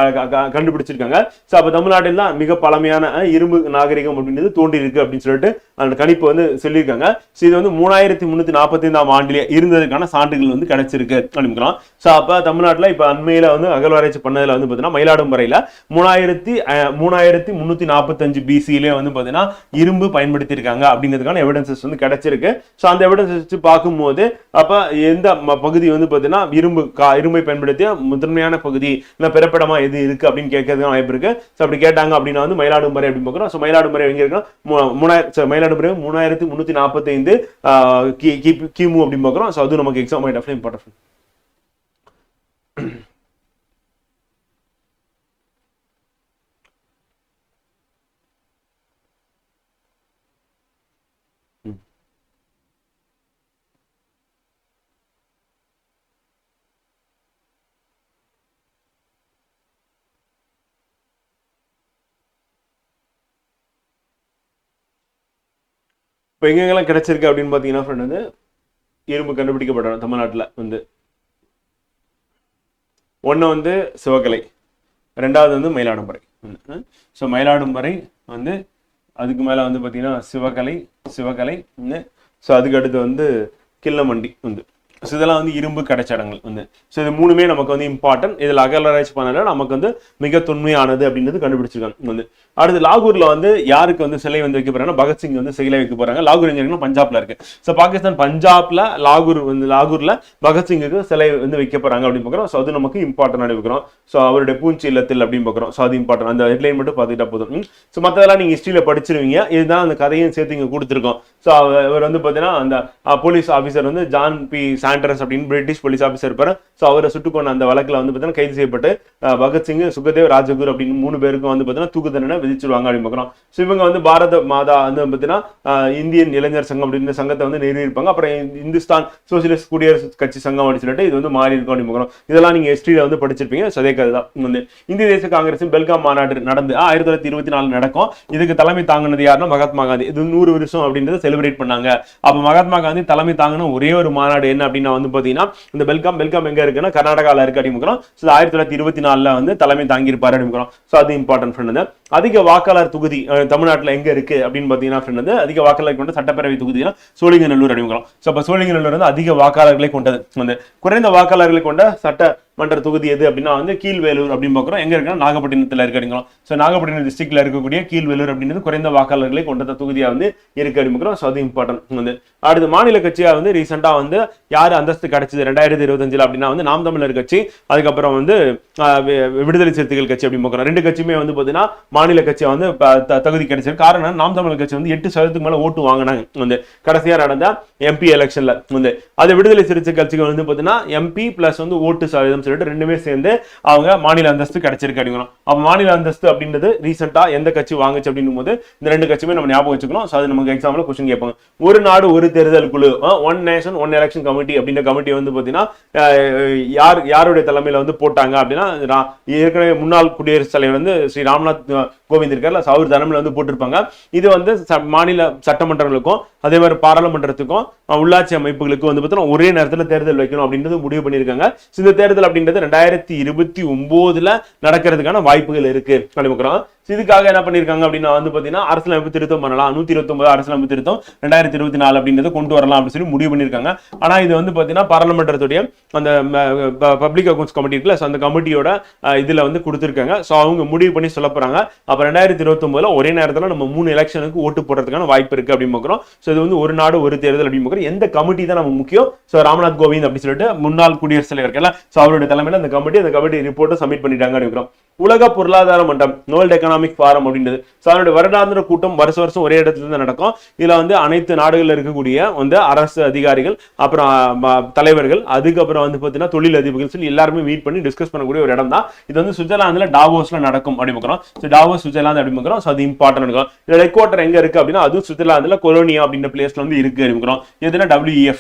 கண்டுபிடிச்சிருக்காங்க. ஸோ அப்போ தமிழ்நாட்டில் தான் மிக பழமையான இரும்பு நாகரிகம் அப்படின்றது தோன்றி இருக்கு அப்படின்னு சொல்லிட்டு அந்த கணிப்பு வந்து சொல்லியிருக்காங்க. ஸோ இது வந்து 3345 ஆண்டிலே இருந்ததுக்கான சான்றுகள் வந்து கிடைச்சிருக்கு அப்படின்னு. ஸோ அப்போ தமிழ்நாட்டில் இப்போ அண்மையில வந்து அகழ்வாராய்ச்சி பண்ணதுல வந்து பார்த்தீங்கன்னா மயிலாடுதுறையில 3345 பிசியிலே வந்து பார்த்தீங்கன்னா இரும்பு பயன்படுத்தி இருக்காங்க அப்படிங்கிறதுக்கான எவிடன்சஸ் வந்து கிடைச்சிருக்கு. ஸோ அந்த எவிடன்சஸ் வச்சு பார்க்கும்போது அப்போ எந்த பகுதி வந்து பார்த்தீங்கன்னா இரும்பை பயன்படுத்திய முதன்மையான பகுதி இல்லை பிறப்பிடமா எது இருக்கு அப்படின்னு கேட்கறதுக்கு வாய்ப்பு இருக்கு. ஸோ அப்படி கேட்டாங்க அப்படின்னா வந்து மயிலாடுதுறை அப்படின்னு பார்க்குறோம். ஸோ மயிலாடுதுறை எங்க இருக்குன்னா மயிலாடுதுறை 3345 கிமு அப்படின்னு பார்க்குறோம். ஸோ அது நமக்கு எக்ஸாம் பாயிண்ட் ஆஃப் இம்பார்ட்டன்ட். இப்போ எங்கெங்கெல்லாம் கிடைச்சிருக்கு அப்படின்னு பார்த்தீங்கன்னா ஃப்ரெண்ட் வந்து இரும்பு கண்டுபிடிக்கப்பட்ட தமிழ்நாட்டில் வந்து ஒன்று வந்து சிவகலை, ரெண்டாவது வந்து மயிலாடுதுறை. ஸோ மயிலாடுதுறை வந்து அதுக்கு மேலே வந்து பார்த்தீங்கன்னா சிவகலை வந்து ஸோ அதுக்கு அடுத்து வந்து கில்லமண்டி வந்து ஸோ இதெல்லாம் வந்து இரும்பு கிடைச்ச இடங்கள் வந்து. ஸோ இது மூணுமே நமக்கு வந்து இம்பார்ட்டன்ட். இதில் அகழ்வாராய்ச்சி பண்ணல நமக்கு வந்து மிக தொன்மையானது அப்படின்றது கண்டுபிடிச்சிருக்காங்க வந்து. அடுத்து லாகூர்ல வந்து யாருக்கு வந்து சிலை வந்து வைக்க போறாங்கன்னா பகத்சிங் வந்து சிலை வைக்க போறாங்க. லாகூர் எங்க பஞ்சாப்ல இருக்கு. ஸோ பாகிஸ்தான் பஞ்சாப்ல லாகூர்ல பகத்சிங்குக்கு சிலை வந்து வைக்க போறாங்க அப்படின்னு பார்க்குறோம். ஸோ அது நமக்கு இம்பார்ட்டன் வைக்கிறோம். ஸோ அவருடைய பூஞ்சி இல்லத்தில் அப்படின்னு பார்க்குறோம். ஸோ அது இம்பார்ட்டன். அந்த ஹெட்லைன் மட்டும் பார்த்துக்கிட்டா போதும். ஸோ மற்றதெல்லாம் நீங்க ஹிஸ்டரியில படிச்சிருவீங்க. இதுதான் அந்த கதையும் சேர்த்து இங்க கொடுத்துருக்கோம். ஸோ அவர் வந்து பார்த்தீங்கன்னா அந்த போலீஸ் ஆஃபீஸர் வந்து ஜான் பி சாண்டர்ஸ் அப்படின்னு பிரிட்டிஷ் போலீஸ் ஆஃபீஸர் இருப்பாரு. ஸோ அவரை சுட்டுக்கொண்ட அந்த வழக்கில் வந்து பார்த்தீங்கன்னா கைது செய்யப்பட்டு பகத்சிங், சுகதேவ், ராஜகுரு அப்படின்னு 3 பேருக்கும் வந்து பார்த்தீங்கன்னா தூக்கு தண்டனை விதிச்சிருவாங்க அப்படின்னு பார்க்குறோம். ஸோ இவங்க வந்து பாரத மாதா வந்து பார்த்தீங்கன்னா இந்தியன் இளைஞர் சங்கம் அப்படின்னு சங்கத்தை வந்து நிறுவிருப்பாங்க. அப்புறம் இந்துஸ்தான் சோசியலிஸ்ட் குடியரசு கட்சி சங்கம் அப்படின்னு சொல்லிட்டு இது வந்து மாறி இருக்கும் அப்படின்னு பார்க்குறோம். இதெல்லாம் நீங்க ஹிஸ்டரியில வந்து படிச்சிருப்பீங்க. அதே கதை தான் வந்து இந்திய தேச காங்கிரஸின் பெல்காம் மாநாடு நடந்து 1924 நடக்கும். இதுக்கு தலைமை தாங்கினது யாருன்னா மகாத்மா காந்தி. இது 100 வருஷம் அப்படின்றத செலிப்ரேட் பண்ணாங்க. அப்ப மகாத்மா காந்தி தலைமை தாங்கின ஒரே ஒரு மாநாடு என்ன அப்படின்னா வந்து பாத்தீங்கன்னா இந்த பெல்காம் எங்க இருக்குன்னா கர்நாடகால இருக்கு அப்படின்னு 1924 வந்து தலைமை தாங்கி இருப்பாரு அப்படின்னு. சோ அது இம்பார்ட்டன்ட் ஃப்ரெண்ட். அதிக வாக்காளர் தொகுதி தமிழ்நாட்டில் எங்க இருக்கு அப்படின்னு பாத்தீங்கன்னா அதிக வாக்காளர் கொண்ட சட்டப்பேரவை தொகுதினா சோழிங்கநல்லூர் அப்படிங்கிறோம். ஸோ அப்போ சோழிங்கநல்லூர் வந்து அதிக வாக்காளர்களை கொண்டது வந்து. குறைந்த வாக்காளர்களை கொண்ட சட்டமன்ற தொகுதி எது அப்படின்னா வந்து கீழ்வேலூர் அப்படின்னு பார்க்குறோம். எங்க இருக்குன்னா நாகப்பட்டினத்தில் இருக்கு அப்படிங்கிறோம். ஸோ நாகப்பட்டினம் டிஸ்ட்ரிக்ட்ல இருக்கக்கூடிய கீழ்வேலூர் அப்படின்றது குறைந்த வாக்காளர்களை கொண்ட தொகுதியா வந்து இருக்கு அப்படின்னு. ஸோ அது இம்பார்ட்டன்ட் வந்து. அடுத்து மாநில கட்சியா வந்து ரீசெண்டா வந்து யாரு அந்தஸ்து கிடைச்சது 2025 அப்படின்னா வந்து நாம் தமிழர் கட்சி, அதுக்கப்புறம் வந்து விடுதலை சிறுத்தைகள் கட்சி அப்படின்னு பார்க்குறோம். 2 கட்சியுமே வந்து பாத்தீங்கன்னா மாநில கட்சியா வந்து தகுதி கிடைச்சிருக்கு. காரணம் நாம் தமிழர் கட்சி வந்து 8% மேல ஓட்டு வாங்கினாங்க வந்து கடைசியா நடந்த எம்பி எலெக்ஷன்ல வந்து. அது விடுதலை சிறுத்தை கட்சிகள் வந்து பாத்தீங்கன்னா எம்பி பிளஸ் வந்து ஓட்டு சதவீதம் சொல்லிட்டு 2மே சேர்ந்து அவங்க மாநில அந்தஸ்து கிடைச்சிருக்கு அப்படிங்கிறோம். அப்ப மாநில அந்தஸ்து அப்படின்றது ரீசெண்டா எந்த கட்சி வாங்குச்சு அப்படின்னும் போது இந்த 2 கட்சியுமே நம்ம ஞாபகம் வச்சுக்கணும். அது நமக்கு எக்ஸாம்ல கொஸ்டின் கேட்பாங்க. ஒரு நாடு ஒரு தேர்தல் குழு, one nation one election committee அப்படின்ற கமிட்டி வந்து பாத்தீங்கன்னா யாருடைய தலைமையில வந்து போட்டாங்க அப்படின்னா ஏற்கனவே முன்னாள் குடியரசுத் தலைவர் வந்து ஸ்ரீ ராம்நாத் கோவிந்த் இருக்கார்ல, அவர் தலைமையில வந்து போட்டிருப்பாங்க. இது வந்து மாநில சட்டமன்றங்களுக்கும் அதே மாதிரி பாராளுமன்றத்துக்கும் உள்ளாட்சி அமைப்புகளுக்கும் வந்து பார்த்தீங்கன்னா ஒரே நேரத்தில் தேர்தல் வைக்கணும் அப்படின்றது முடிவு பண்ணியிருக்காங்க. இந்த தேர்தல் அப்படின்றது 2029 நடக்கிறதுக்கான வாய்ப்புகள் இருக்கு அப்படிங்கிறோம். இதுக்காக என்ன பண்ணிருக்காங்க அப்படின்னா வந்து பாத்தீங்கன்னா அரசியலமைப்பு திருத்தம் பண்ணலாம். 129 அரசியலமைப்பு திருத்தம் 2024 அப்படின்றத கொண்டு வரலாம் அப்படின்னு சொல்லி முடிவு பண்ணிருக்காங்க. ஆனா இது வந்து பாத்தீங்கன்னா பாராளுமன்றத்துடைய அந்த பப்ளிக் அக்கௌண்ட்ஸ் கமிட்டி இருக்குல்ல, அந்த கமிட்டியோட இதுல வந்து கொடுத்திருக்காங்க. சோ அவங்க முடிவு பண்ணி சொல்ல போறாங்க. அப்ப 2029 ஒரே நேரத்துல நம்ம 3 எலெக்ஷனுக்கு ஓட்டு போடுறதுக்கான வாய்ப்பு இருக்கு அப்படின்னு பார்க்கிறோம். சோ இது வந்து ஒரு நாடு ஒரு தேர்தல் அப்படின்னு பார்க்கிறோம். எந்த கமிட்டி தான் நமக்கு முக்கியம்? சோ ராம்நாத் கோவிந்த் அப்படின்னு சொல்லிட்டு முன்னாள் குடியரசுத் தலைவர் சோ அவருடைய தலைமையில அந்த கமிட்டி ரிப்போர்ட்டை சப்மிட் பண்ணிட்டாங்க அப்படிங்கிறோம். உலக பொருளாதார மன்றம் வேர்ல்ட் எக்கனாமிக் ஃபாரம் அப்படின்றது. ஸோ அதனுடைய வருடாந்திர கூட்டம் வருஷம் ஒரே இடத்துல இருந்து நடக்கும். இதுல வந்து அனைத்து நாடுகளில் இருக்கக்கூடிய வந்து அரசு அதிகாரிகள், அப்புறம் தலைவர்கள், அதுக்கப்புறம் வந்து பார்த்தீங்கன்னா தொழில் அதிபர்கள் சொல்லி எல்லாருமே மீட் பண்ணி டிஸ்கஸ் பண்ணக்கூடிய ஒரு இடம் தான் இது. வந்து சுவிட்சர்லாந்துல டாவோஸ்ல நடக்கும் அப்படிங்கிறோம். ஸோ டாவோஸ் சுவிட்சர்லாந்து அப்படிங்கிறோம். ஸோ அது இம்பார்ட்டன்ட் இருக்கும். இதோட ஹெட் குவார்டர் எங்க இருக்கு அப்படின்னா அதுவும் சுவிட்சர்லாந்துல கொலோனியா அப்படின்ற பிளேஸ்ல வந்து இருக்கு அப்படிங்கிறோம். எதுனா WEF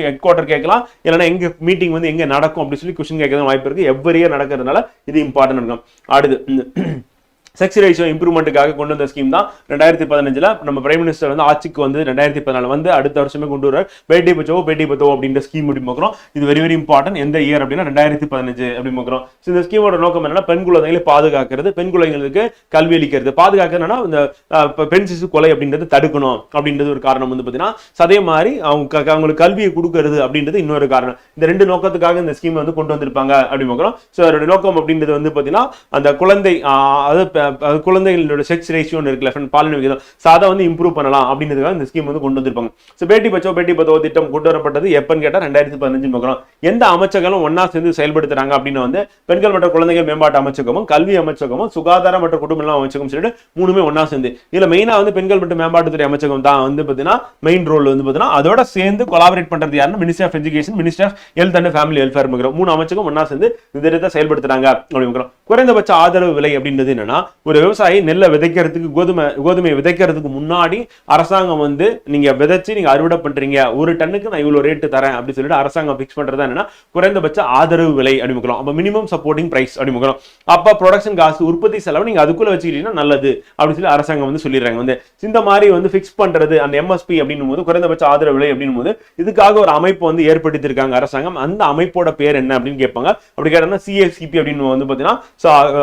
ஹெட் குவார்டர் கேட்கலாம், இல்லைன்னா எங்க மீட்டிங் வந்து எங்க நடக்கும் அப்படின்னு சொல்லி கொஸ்டின் கேட்கறது வாய்ப்பு இருக்கு. எவ்வளோ நடக்கிறதுனால இது இம்பார்ட்டன்ட் இருக்கும். அடுத்து செக்ஸ் ரேஷியோ இம்ப்ரூவ்மெண்ட்டுக்காக கொண்டு வந்த ஸ்கீம் தான் 2015 நம்ம பிரைம் மினிஸ்டர் வந்து ஆட்சிக்கு வந்து 2014 வந்து அடுத்த வருஷமே கொண்டு வர பேட்டி பச்சோ அப்படின்ற ஸ்கீம் முடிக்கிறோம். இது வெரி வெரி இம்பார்ட்டன்ட். எந்த இயர் அப்படின்னா 2015 அப்படி பார்க்கிறோம். இந்த ஸ்கீமோட நோக்கம் என்னன்னா பெண் குழந்தைகளை பாதுகாக்கிறது, பெண் குழந்தைகளுக்கு கல்வி அளிக்கிறது. பாதுகாக்கிறதுனா இந்த பெண் சிசு கொலை அப்படின்றது தடுக்கணும் அப்படின்றது ஒரு காரணம் வந்து பார்த்தீங்கன்னா, அதே மாதிரி அவங்களுக்கு கல்வியை கொடுக்கறது அப்படின்றது இன்னொரு காரணம். இந்த ரெண்டு நோக்கத்துக்காக இந்த ஸ்கீம் வந்து கொண்டு வந்திருப்பாங்க அப்படி பார்க்கிறோம். ஸோ அதோட நோக்கம் அப்படின்றது வந்து பார்த்தீங்கன்னா அந்த குழந்தை குழந்தைகளோட செக்ஸ் ரேஷியோ இருக்குல்ல, பாலின விகிதம், அதை வந்து இம்ப்ரூவ் பண்ணலாம் அப்படின்றதுக்காக இந்த ஸ்கீம் வந்து கொண்டு வந்திருப்பாங்க. ஸோ பேட்டி பச்சோ திட்டம் கொண்டு வரப்பட்டது எப்பன்னு கேட்டால் 2015 பார்க்கிறோம். எந்த அமைச்சகங்களும் ஒன்னா சேர்ந்து செயல்படுத்துறாங்க அப்படின்னு வந்து பெண்கள் மற்றும் குழந்தைகள் மேம்பாட்டு அமைச்சகமும், கல்வி அமைச்சகமும், சுகாதார மற்றும் குடும்ப நல அமைச்சகம் சொல்லிட்டு மூணுமே ஒன்னா சேர்ந்து. இதுல மெயினா வந்து பெண்கள் மற்றும் மேம்பாட்டுத்துறை அமைச்சகம் தான் வந்து பாத்தீங்கன்னா மெயின் ரோல் வந்து பாத்தீங்கன்னா அதோட சேர்ந்து கொலாபரேட் பண்றது யாருன்னா ministry of education, ministry of health and family welfare மூணு அமைச்சகம் ஒன்னா சேர்ந்து இந்த திட்டத்தை செயல்படுத்துறாங்க அப்படின்னு. குறைந்தபட்ச ஆதரவு விலை அப்படின்றது என்னன்னா, ஒரு விவசாயி நெல்லை விதைக்கிறதுக்கு கோதுமை விதைக்கிறதுக்கு முன்னாடி அரசாங்கம் வந்து நீங்க விதைச்சு நீங்க அறுவடை பண்றீங்க, ஒரு டன்னுக்கு நான் இவ்வளவு ரேட்டு தரேன் அப்படின்னு சொல்லிட்டு அரசாங்கம் பிக்ஸ் பண்றதா என்னன்னா குறைந்தபட்ச ஆதரவு விலை அப்படிமுக்கிறோம். அப்ப மினிமம் சப்போர்ட்டிங் பிரைஸ் அப்படிமுக்கிறோம். அப்ப ப்ரொடக்ஷன் காஸ்ட், உற்பத்தி செலவு நீங்க அதுக்குள்ள வச்சுக்கிட்டீங்கன்னா நல்லது அப்படின்னு சொல்லி அரசாங்கம் வந்து சொல்லிடுறாங்க. வந்து இந்த மாதிரி வந்து பிக்ஸ் பண்றது அந்த MSP அப்படின்னும் போது குறைந்தபட்ச ஆதரவு விலை அப்படின்னும் போது இதுக்காக ஒரு அமைப்பு வந்து ஏற்படுத்தி இருக்காங்க அரசாங்கம். அந்த அமைப்போட பேர் என்ன அப்படின்னு கேட்பாங்க. அப்படி கேட்டா CFCP அப்படின்னு வந்து பாத்தீங்கன்னா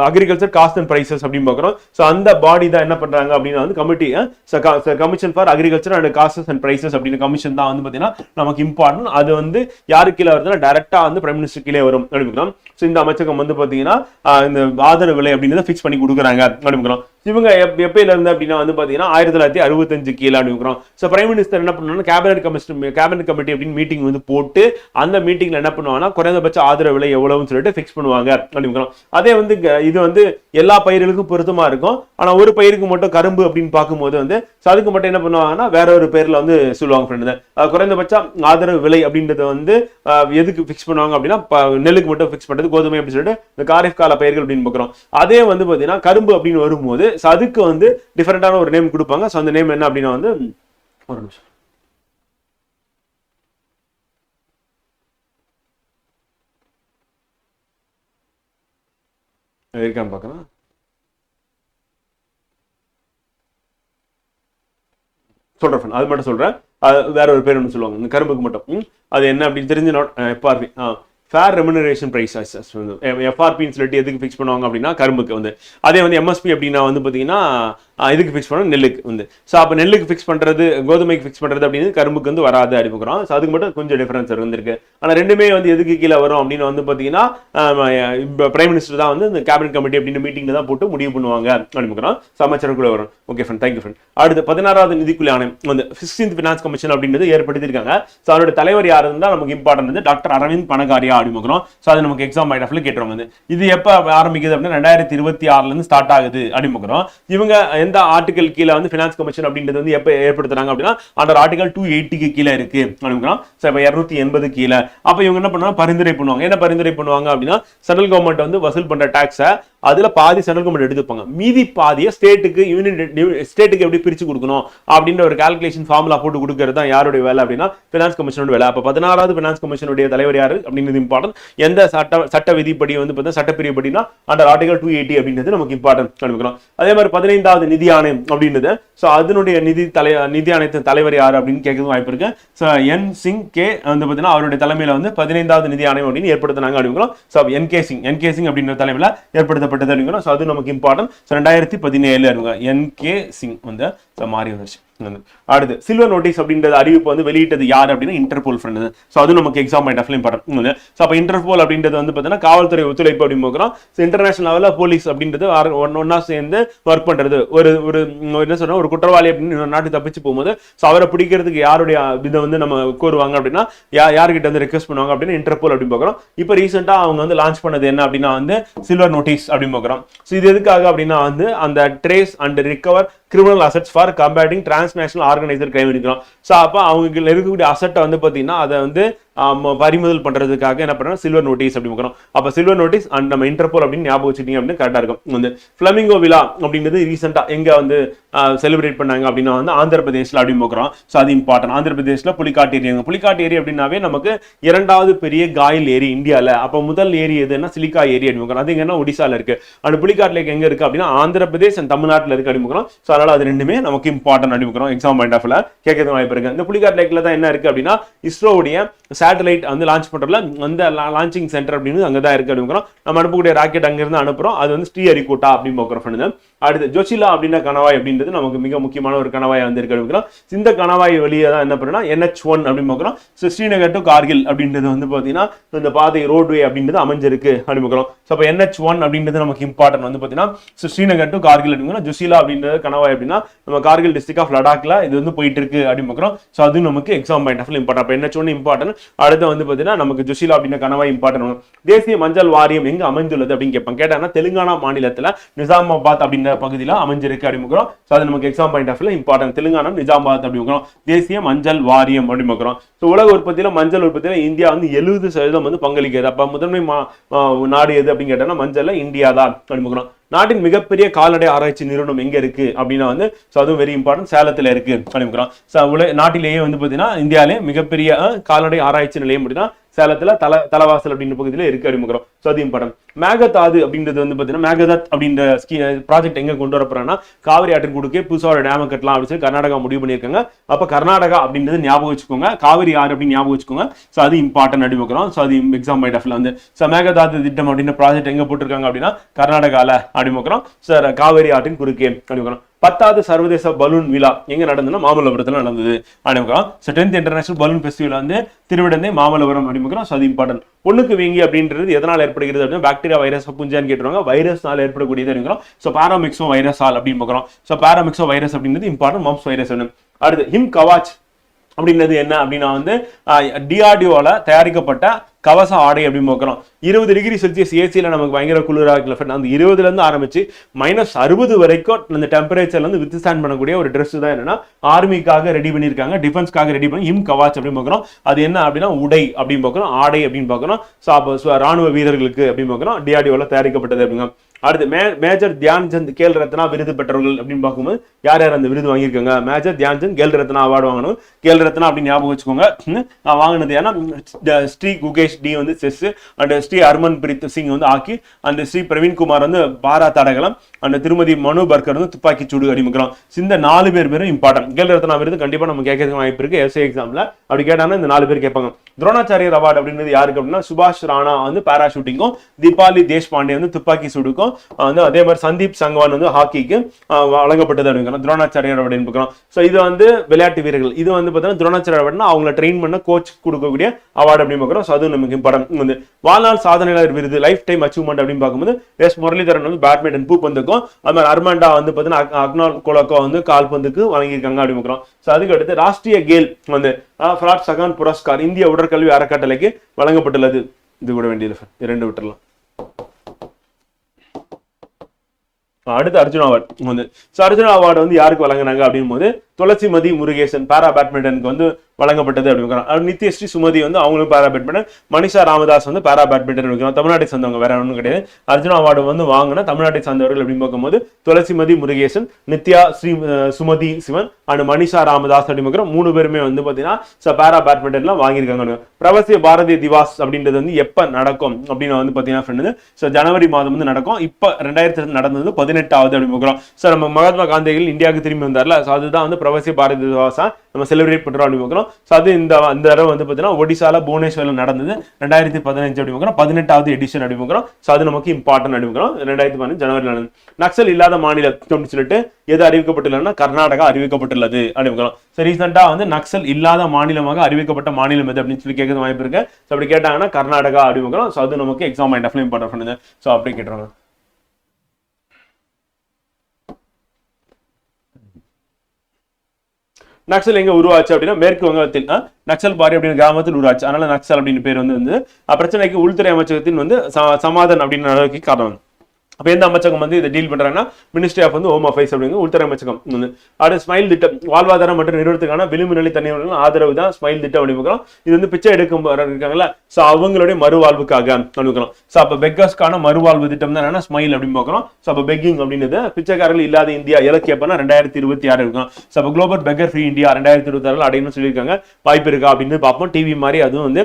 அக்ரிகல்ச்சர் காஸ்ட் அண்ட் பிரைசஸ் அப்படின்னு பார்க்கிறோம். சோ அந்த பாடி தான் என்ன பண்றாங்க அப்படின்னா வந்து committee, commission for agriculture and cost and prices அப்படின்னு கமிஷன் தான் வந்து பாத்தீங்கன்னா நமக்கு இம்பார்ட்டன்ட். அது வந்து யாரு கீழே வருதுன்னா டைரக்டா வந்து பிரைம் மினிஸ்டர் கீழே வரும் அப்படிங்கிறோம். சோ இந்த அமைச்சகம் வந்து பாத்தீங்கன்னா இந்த ஆதரவு விலை அப்படின்றத ஃபிக்ஸ் பண்ணி கொடுக்குறாங்க அப்படிங்கிறோம். இவங்க எப்பயில இருந்து அப்படின்னா வந்து பாத்தீங்கன்னா 1965 கீழே அப்படிங்கிறோம். சோ பிரைம் மினிஸ்டர் என்ன பண்ணுவாங்கன்னா கேபினட் கமிட்டி அப்படின்னு மீட்டிங் வந்து போட்டு அந்த மீட்டிங்ல என்ன பண்ணுவாங்கன்னா குறைந்தபட்ச ஆதரவு விலை எவ்வளவுன்னு சொல்லிட்டு ஃபிக்ஸ் பண்ணுவாங்க அப்படிங்கிறோம். அதே வந்து இது வந்து எல்லா பயிர்களுக்கும் பொருத்தமா இருக்கும். ஆனா ஒரு பயிருக்கு மட்டும் கரும்பு அப்படின்னு பார்க்கும்போது வந்து அதுக்கு மட்டும் என்ன பண்ணுவாங்கன்னா வேற ஒரு பேர்ல வந்து சொல்லுவாங்க. குறைந்தபட்ச ஆதரவு விலை அப்படின்றத வந்து எதுக்கு ஃபிக்ஸ் பண்ணுவாங்க அப்படின்னா நெல்லுக்கு மட்டும் ஃபிக்ஸ் பண்றது, கோதுமை அப்படின்னு சொல்லிட்டு இந்த காரிஃப் கால பயிர்கள் அப்படின்னு பார்க்கிறோம். அதே வந்து பாத்தீங்கன்னா கரும்பு அப்படின்னு வரும்போது அதுக்கு வந்து டிஃபரெண்டான ஒரு நேம் கொடுப்பாங்க. சோ அந்த நேம் என்ன அப்படின்னா வந்து ஒரு நிமிஷம் இருக்கான்னு பார்க்கலாம். சொல்றேன், அது மட்டும் சொல்றேன். வேற ஒரு பேர் ஒன்று சொல்லுவாங்க இந்த கரும்புக்கு மட்டும். அது என்ன அப்படின்னு தெரிஞ்சு FRP ஃபேர் ரெமுனரேஷன் பிரைஸ் FRPன்னு சொல்லிட்டு எதுக்கு ஃபிக்ஸ் பண்ணுவாங்க அப்படின்னா கரும்புக்கு வந்து. அதே வந்து MSP அப்படின்னா வந்து பார்த்தீங்கன்னா இதுக்கு ஃபிக்ஸ் பண்ணுவோம் நெல்லுக்கு வந்து. ஸோ அப்போ நெல்லுக்கு ஃபிக்ஸ் பண்ணுறது, கோதுமைக்கு ஃபிக்ஸ் பண்ணுறது அப்படின்னு கரும்புக்கு வந்து வராது அறிமுக்கிறோம். ஸோ அதுக்கு மட்டும் கொஞ்சம் டிஃபரன்ஸ் இருந்திருக்கு. ஆனால் ரெண்டுமே வந்து எதுக்கு கீழே வரும் அப்படின்னு வந்து பார்த்தீங்கன்னா பிரைம் மினிஸ்டர் தான் வந்து இந்த கேபினட் கமிட்டி அப்படின்னு மீட்டிங்கில் தான் போட்டு முடிவு பண்ணுவாங்க அறிமுக்கிறோம். ஸோ அமைச்சருக்குள்ள வரும். Okay friend, thank you friend. அடுத்து 16வது நிதிக்குழு ஆணையம் வந்து 16th ஃபினான்ஸ் கமிஷன் அப்படின்றது ஏற்படுத்தியிருக்காங்க. ஸோ அதோட தலைவர் யார் இருந்தால் நமக்கு இம்பார்ட்டன்ட் வந்து டாக்டர் அரவிந்த் பனகாரியா அறிமுக்கிறோம். ஸோ அது நமக்கு எக்ஸாம் பாயிண்ட் ஆஃப்ல கேட்டுருவாங்க. இது எப்போ ஆரம்பிக்குது அப்படின்னா 2026 ஸ்டார்ட் ஆகுது அறிமுக்கிறோம். இவங்க எந்த ஆர்டிகல் கீழே வந்து ஃபினான்ஸ் கமிஷன் அப்படின்றது வந்து எப்போ ஏற்படுத்துறாங்க அப்படின்னா அந்த ஆர்டிகல் 280 கீழே இருக்கு அப்படிங்கிறோம். ஸோ இப்போ 280 கீழே. அப்போ இவங்க என்ன பண்ணுவாங்க, பரிந்துரை பண்ணுவாங்க. என்ன பரிந்துரை பண்ணுவாங்க அப்படின்னா சென்ட்ரல் கவர்மெண்ட் வந்து வசூல் பண்ற டாக்ஸை அதுல பாதி சென்ட்ரல் கவர்மெண்ட் எடுத்துப்பாங்க, மீதி பாதியை ஸ்டேட்டுக்கு ஸ்டேட்டுக்கு எப்படி பிரிச்சு கொடுக்கணும் அப்படின்ற ஒரு கால்குலேஷன் ஃபார்முலா போட்டு கொடுக்கறது தான் யாருடைய வேலை அப்படின்னா ஃபினான்ஸ் கமிஷனோட வேலை. அப்போ 16வது ஃபினான்ஸ் கமிஷனுடைய தலைவர் யாரு அப்படின்றது இம்பார்ட்டன்ட். எந்த சட்ட விதிப்படி வந்து பார்த்தீங்கன்னா சட்டப்பிரிவுப்படினா அந்த ஆர்டிகல் 280 அப்படின்றது நமக்கு இம்பார்ட்டன்ட் காண்பிக்கிறோம். அதே மாதிரி 15வது நிதி ஆணையம் அப்படின்றது ஸோ அதனுடைய நிதி ஆணையத்தின் தலைவர் யாரு அப்படின்னு கேட்கறது வாய்ப்பு இருக்கு. ஸோ என் சிங் கே வந்து பார்த்தீங்கன்னா அவருடைய தலைமையில வந்து 15வது நிதி ஆணையம் அப்படின்னு ஏற்படுத்தினாங்க அப்படிங்கிறோம். ஸோ என் கே சிங் அப்படின்ற தலைமையில ஏற்படுத்தப்பட்டது அப்படிங்கிறோம். ஸோ அது நமக்கு இம்பார்ட்டன்ட். 2017 NK சிங் வந்து மாறி வந்துருச்சு. அடுத்து சில்வர் நோட்டீஸ் அப்படின்றது அறிவிப்பு வந்து வெளியிட்டது யார் அப்படின்னா இன்டர்போல் ஃப்ரெண்ட். ஸோ அது நமக்கு exam point of important. So அப்போ இன்டர்போல் அப்படின்றது வந்து பார்த்தீங்கன்னா காவல்துறை ஒத்துழைப்பு அப்படின்னு பார்க்குறோம். ஸோ இன்டர்நேஷனல் லெவலில் போலீஸ் அப்படின்றது ஒன்னா சேர்ந்து ஒர்க் பண்றது. ஒரு ஒரு என்ன சொல்றோம், ஒரு குற்றவாளி அப்படின்னு ஒரு நாட்டு தப்பிச்சு போகும்போது ஸோ அவரை பிடிக்கிறதுக்கு யாருடைய இதை வந்து நம்ம கோருவாங்க அப்படின்னா யார்கிட்ட வந்து ரெக்வஸ்ட் பண்ணுவாங்க அப்படின்னு இன்டர்போல் அப்படின்னு பார்க்குறோம். இப்போ ரீசெண்டாக அவங்க வந்து லான்ச் பண்ணது என்ன அப்படின்னா வந்து சில்வர் நோட்டீஸ் அப்படின்னு பார்க்குறோம். ஸோ இது எதுக்காக அப்படின்னா வந்து அந்த trace and recover criminal assets for combating transnational organiser crime இருக்கிறோம். ஸோ அப்போ அவங்க இருக்கக்கூடிய அசெட்டை வந்து பார்த்தீங்கன்னா அதை வந்து பறிமுதல் பண்றதுக்காக என்ன பண்றோம், சில்வர் நோட்டீஸ் அப்படி பார்க்குறோம். அப்போ சில்வர் நோட்டீஸ் அண்ட் நம்ம இன்டர்போல் அப்படின்னு ஞாபகம் வச்சுட்டீங்க அப்படின்னு கரெக்டாக இருக்கும். வந்து ஃபிளமிங்கோ விழா அப்படின்றது ரீசெண்டாக எங்கே வந்து செலிப்ரேட் பண்ணாங்க அப்படின்னா வந்து ஆந்திர பிரதேசில் அப்படின்னு பார்க்குறோம். ஸோ அது இம்பார்ட்டன்ட். ஆந்திர பிரதேசில் புலிக்காட்டு ஏரி. புலிக்காட்டு ஏரி அப்படின்னாவே நமக்கு இரண்டாவது பெரிய காயல் ஏரி இந்தியாவில். அப்போ முதல் ஏரி எதுன்னா சிலிக்கா ஏரி அப்படின்னு பார்க்குறோம். அது எங்கன்னா ஒடிசால இருக்கு. அந்த புலிக்காட்டு லேக் எங்க இருக்கு அப்படின்னா ஆந்திர பிரதேஷ் அண்ட் தமிழ்நாட்டில் இருக்கு அப்படின்னு பார்க்குறோம். ஸோ அதனால அது ரெண்டுமே நமக்கு இம்பார்ட்டன்ட் அப்படின்னு பார்க்குறோம். எக்ஸாம் பாயிண்ட் ஆஃப்ல கேட்கறது வாய்ப்பு இருக்கு. இந்த புலிக்காட்டு லேக்ல தான் என்ன இருக்கு அப்படின்னா இஸ்ரோவுடைய சேட்டலைட் வந்து லான்ச் பண்றதுல அந்த லான்ச்சிங் சென்டர் அப்படின்னு அங்கே தான் இருக்கு அப்படின்னு நம்ம அனுப்பக்கூடிய ராக்கெட் அங்கிருந்து அனுப்புறோம். அது வந்து ஸ்ரீஹரிகோட்டா அப்படின்னு பார்க்குறோம். அடுத்து ஜொசிலா அப்படின்ற கணவாய் அப்படின்றது நமக்கு மிக முக்கியமான ஒரு கணவாய் வந்து இருக்கு அப்படின்னு. இந்த கணவாய் வெளியே தான் என்ன பண்ணுறோம்னா NH1 அப்படின்னு பார்க்குறோம். ஸ்ரீநகர் டு கார்கில் அப்படின்றது வந்து பார்த்தீங்கன்னா இந்த பாதை ரோட்வே அப்படின்றது அமைஞ்சிருக்கு அப்படின்னு பார்க்குறோம். ஸோ அப்போ NH1 அப்படின்றது நமக்கு இம்பார்ட்டன்ட் வந்து பார்த்தீங்கன்னா ஸ்ரீநகர் டு கார்கில் அப்படிங்கிற ஜொசிலா அப்படின்றது கணவாய் அப்படின்னா நம்ம கார்கில் டிஸ்ட்ரிக்ட் ஆஃப் லடாக்ல இது வந்து போயிட்டு இருக்கு அப்படின்னு பார்க்குறோம். ஸோ அது நமக்கு எக்ஸாம் பாயிண்ட் ஆஃப் இம்பார்ட்டன்ட். அப்போ NH1 இம்பார்ட்டன்ட். அடுத்து வந்து பார்த்தீங்கன்னா நமக்கு ஜொசிலா அப்படின்ற கணவாய் இம்பார்ட்டன்ட். தேசிய மஞ்சள் வாரியம் எங்க அமைந்துள்ளது அப்படின்னு கேட்பாங்க. கேட்டாங்கன்னா தெலுங்கானா மாநிலத்தில் நிஜாமாபாத் அப்படின்ற பகுதியில் அமைஞ்சிருக்கு அப்படின்னு. ஸோ அது நமக்கு exam point of important. Telangana Nizamabad அப்படின்னு. தேசிய மஞ்சள் வாரியம் அப்படின்னு பார்க்குறோம். ஸோ உலக உற்பத்தியில் மஞ்சள் உற்பத்தியில் இந்தியா வந்து 70% வந்து பங்களிக்கிறது. அப்போ முதன்மை நாடு எது அப்படின்னு கேட்டோம்னா மஞ்சள் இந்தியா தான் அப்படின்னு. நாட்டின் மிகப்பெரிய கால்நடை ஆராய்ச்சி நிறுவனம் எங்க இருக்கு அப்படின்னா வந்து அதுவும் வெரி இம்பார்ட்டன்ட், சேலத்துல இருக்கு அப்படின்னு. நாட்டிலேயே வந்து பாத்தீங்கன்னா இந்தியாவிலே மிகப்பெரிய கால்நடை ஆராய்ச்சி நிலையம் அப்படின்னா சேலத்துல தலவாசல் அப்படின்ற பகுதியில இருக்கு அறிமுகம். ஸோ அது இம்பார்ட்டன்ட். மேகதாது அப்படின்றது வந்து பாத்தீங்கன்னா மேகதாத் அப்படின்ற ப்ராஜெக்ட் எங்க கொண்டு வரப்போறாங்கன்னா காவிரி ஆற்றின் குறுக்கே புதுசா ஒரு டேம் கட்டலாம் அப்படின்னு சொல்லி கர்நாடகா முடிவு பண்ணியிருக்காங்க. அப்ப கர்நாடகா அப்படின்றது ஞாபகம் வச்சுக்கோங்க, காவிரி ஆறு அப்படின்னு ஞாபகம் வச்சுக்கோங்க. ஸோ அது இம்பார்ட்டன்ட் அறிமுகம். ஸோ அது எக்ஸாம் பாயிண்ட் ஆஃப்ல வந்து மேகதாது திட்டம் அப்படின்ற ப்ராஜெக்ட் எங்க போட்டிருக்காங்க அப்படின்னா கர்நாடகால அறிமுகம். சார் காவிரி ஆற்றின் குறுக்கே அறிமுகம். 10வது சர்வதேச பலூன் விழா எங்க நடந்ததுன்னா மாமல்லபுரத்தில் நடந்தது அறிமுகம். So 10th international balloon festival வந்து திருவிடந்தை மாமல்லபுரம் அறிமுகம். ஸோ அது இம்பார்ட்டன்ட். பொண்ணுக்கு வீங்கி அப்படின்றது எதனால் ஏற்படுகிறது அப்படின்னா பாக்டீரியா வைரஸ் புஞ்சான்னு கேட்டுருவாங்க. வைரஸ்னால ஏற்படக்கூடியது அறிமுகம். ஸோ பாராமிக்ஸோ வைரஸ் ஆல் அப்படின்னு பார்க்குறோம். ஸோ பாராமிக்ஸோ வைரஸ் அப்படின்றது இம்பார்ட்டன்ட். Mumps virus. அடுத்து ஹிம் கவாச் அப்படின்றது என்ன அப்படின்னா வந்து டிஆர்டிஓல தயாரிக்கப்பட்ட கவச ஆடை அப்படின்னு பார்க்குறோம். 20 டிகிரி செல்சியஸ் ஏசியில் நமக்கு பயங்கர குளிராக இருக்குல்ல, அந்த 20லேருந்து ஆரம்பிச்சு -60 வரைக்கும் அந்த டெம்பரேச்சர்ல வந்து வித்ஸ்டாண்ட் பண்ணக்கூடிய ஒரு ட்ரெஸ் தான் என்னன்னா ஆர்மிக்காக ரெடி பண்ணியிருக்காங்க, டிஃபென்ஸ்க்காக ரெடி பண்ணி ஹிம் கவாச் அப்படின்னு பார்க்குறோம். அது என்ன அப்படின்னா உடை அப்படின்னு பார்க்குறோம், ஆடை அப்படின்னு பார்க்குறோம். ஸோ ராணுவ வீரர்களுக்கு அப்படின்னு பார்க்குறோம் டிஆர்டிஓல தயாரிக்கப்பட்டது அப்படிங்க. அடுத்து மேஜர் தியான்சந்த் கேல் ரத்னா விருது பெற்றவர்கள் அப்படின்னு பார்க்கும்போது யார் யார் அந்த விருது வாங்கியிருக்காங்க. மேஜர் தியான்சந்த் கேல் ரத்னா அவார்டு வாங்கணும். கேல் ரத்னா அப்படின்னு ஞாபகம் வச்சுக்கோங்க. வாங்கினது ஏன்னா ஸ்ரீ குகேஷ் டி வந்து chess, and Shri Harmanpreet Singh வந்து ஹாக்கி, அண்ட் ஸ்ரீ பிரவீன் குமார் வந்து பாரா தடகளம், அண்ட் திருமதி மனு பர்கர் வந்து துப்பாக்கி சூடு அறிமுகம். இந்த 4 பேரும் இம்பார்ட்டன்ட். கேல் ரத்னா விருது கண்டிப்பா நம்ம கேட்கறதுக்கு வாய்ப்பு இருக்கு எஸ்ஏ எக்ஸாம்ல. அப்படி கேட்டாங்கன்னா இந்த 4 பேர் கேட்பாங்க. துரோணாச்சாரியர் அவார்டு அப்படின்றது யாருக்கு அப்படின்னா சுபாஷ் ராணா வந்து பாராஷூட்டிங்கும், தீபாலி தேஷ்பாண்டே வந்து துப்பாக்கி சூடுக்கும், வந்து அதே மாதிரி சந்தீப் சங்வான் வந்து ஹாக்கிக்கு வழங்கப்பட்டது அப்படிங்கிறோம். துரோணாச்சாரியர் அப்படின்னு பார்க்கிறோம். ஸோ இது வந்து விளையாட்டு வீரர்கள். இது வந்து பார்த்தீங்கன்னா துரோணாச்சாரியர் அவார்டுனா அவங்களை ட்ரெயின் பண்ண கோச் கொடுக்கக்கூடிய அவார்டு அப்படின்னு பார்க்கிறோம். ஸோ அது நமக்கு இம்பார்ட்டன்ட். வந்து வாழ்நாள் சாதனையாளர் விருது லைஃப் டைம் அச்சீவ்மெண்ட் அப்படின்னு பார்க்கும்போது எஸ் முரளிதரன் வந்து பேட்மிண்டன் பூப்பந்துக்கும், அது மாதிரி அர்மாண்டா வந்து பார்த்தீங்கன்னா அக்னால் கோலக்கோ வந்து கால்பந்துக்கு வழங்கியிருக்காங்க அப்படின்னு பார்க்கிறோம். ஸோ அதுக்கு அடுத்து ராஷ்டிரிய கேல் வந்து ஃபராட் சகான் புரஸ்கார் இந்திய உடற்கல்வி அறக்கட்டளைக்கு வழங்கப்பட்டுள்ளது. இது கூட வேண்டியது 2 விட்டுறலாம். அடுத்து அர்ஜுனா அவார்டு வந்து அர்ஜுனா அவார்டு வந்து யாருக்கு வழங்கினாங்க அப்படின் போது துளசிமதி முருகேசன் பாரா பேட்மிண்டனுக்கு வந்து வழங்கப்பட்டது அப்படின்னு. நித்யஸ்ரீ சுமதி வந்து அவங்களும் பாரா பேட்மிண்டன், மனிஷா ராமதாஸ் வந்து பாரா பேட்மிண்டன் இருக்கிறோம். தமிழ்நாட்டை சேர்ந்தவங்க, வேற ஒன்றும் கிடையாது. அர்ஜுனா அவார்டு வந்து வாங்கின தமிழ்நாட்டை சார்ந்தவர்கள் அப்படின்னு பார்க்கும்போது துளசிமதி முருகேசன், நித்யா ஸ்ரீ சுமதி சிவன் அண்ட் மனிஷா ராமதாஸ் அப்படின்னு 3 பேருமே வந்து பார்த்தீங்கன்னா பாரா பேட்மிண்டன்ல வாங்கியிருக்காங்க. பிரவசிய பாரதிய திவாஸ் அப்படின்றது வந்து எப்ப நடக்கும் அப்படின்னு வந்து பார்த்தீங்கன்னா ஜனவரி மாதம் வந்து நடக்கும். இப்போ 2000 நடந்தது 18வது அப்படின்னு பார்க்குறோம். நம்ம மகாத்மா காந்திகள் இந்தியாவுக்கு திரும்பி வந்தார்ல, அதுதான் வந்து பிரவாசி பாரதி திவாஸா நம்ம செலிப்ரேட் பண்றோம் அப்படின்னு பார்க்குறோம். ஸோ அது இந்த தடவை வந்து பார்த்தீங்கன்னா ஒடிசால புவனேஸ்வரில் நடந்தது 2015 அப்படி பார்க்குறோம், 18வது எடிஷன் அப்படி பார்க்குறோம். ஸோ அது நமக்கு இம்பார்ட்டன் அப்படி பார்க்குறோம். 2015 ஜனவரியில் நடந்தது. நக்சல் இல்லாத மாநிலம் அப்படின்னு சொல்லிட்டு எது அறிவிக்கப்பட்டுள்ளதுன்னா கர்நாடகா அறிவிக்கப்பட்டுள்ளது அப்படி பார்க்குறோம். ஸோ ரீசெண்டாக வந்து நக்சல் இல்லாத மாநிலமாக அறிவிக்கப்பட்ட மாநிலம் எது அப்படின்னு சொல்லி கேட்கறது வாய்ப்பு இருக்கு. ஸோ அப்படி கேட்டாங்கன்னா கர்நாடகா அப்படி பார்க்குறோம். ஸோ அது நமக்கு எக்ஸாம் பாயிண்ட் ஆஃப் இம்பார்ட்டன் பண்ணுது. ஸோ அப்படி கேட்டுருவாங்க. நக்சல் எங்க உருவாச்சு அப்படின்னா மேற்கு வங்கத்தில் நக்சல் பாரி அப்படின்னு கிராமத்தில் உருவாச்சு. அதனால நக்சல் அப்படின்னு பேர் வந்து பிரச்சனைக்கு உள்துறை அமைச்சகத்தின் வந்து சமாதானம் அப்படின்னு நடவடிக்கை காரணம். அப்போ எந்த அமைச்சகம் வந்து இதை டீல் பண்றாங்கன்னா மினிஸ்ட்ரி ஆஃப் வந்து ஹோம் அஃபேர்ஸ் அப்படிங்கிற உள்துறை அமைச்சகம். அடுத்து ஸ்மைல் திட்டம், வாழ்வாதாரம் மற்றும் நிறுவனத்துக்கான விளிம்பு நிலை தனியார் ஆதரவு தான் ஸ்மைல் திட்டம் அப்படிங்கிறோம். இது வந்து பிச்சை எடுக்கும் இருக்காங்களா, ஸோ அவங்களுடைய மறுவாழ்வுக்காக அப்படிங்கிறோம். ஸோ அப்போ பெக்கர்ஸ்க்கான மறுவாழ்வு திட்டம் தான் என்னன்னா ஸ்மைல் அப்படின்னு பார்க்குறோம். ஸோ அப்போ பெக்கிங் அப்படின்றது பிச்சைக்காரர்கள் இல்லாத இந்தியா இலக்கு எப்பன்னா 2026 இருக்கும். ஸோ அப்போ குளோபல் பெக்கர் ஃப்ரீ இந்தியா 2026 அடையணும்னு சொல்லியிருக்காங்க. வாய்ப்பு இருக்கா அப்படின்னு பார்ப்போம். டிவி மாதிரி அதுவும் வந்து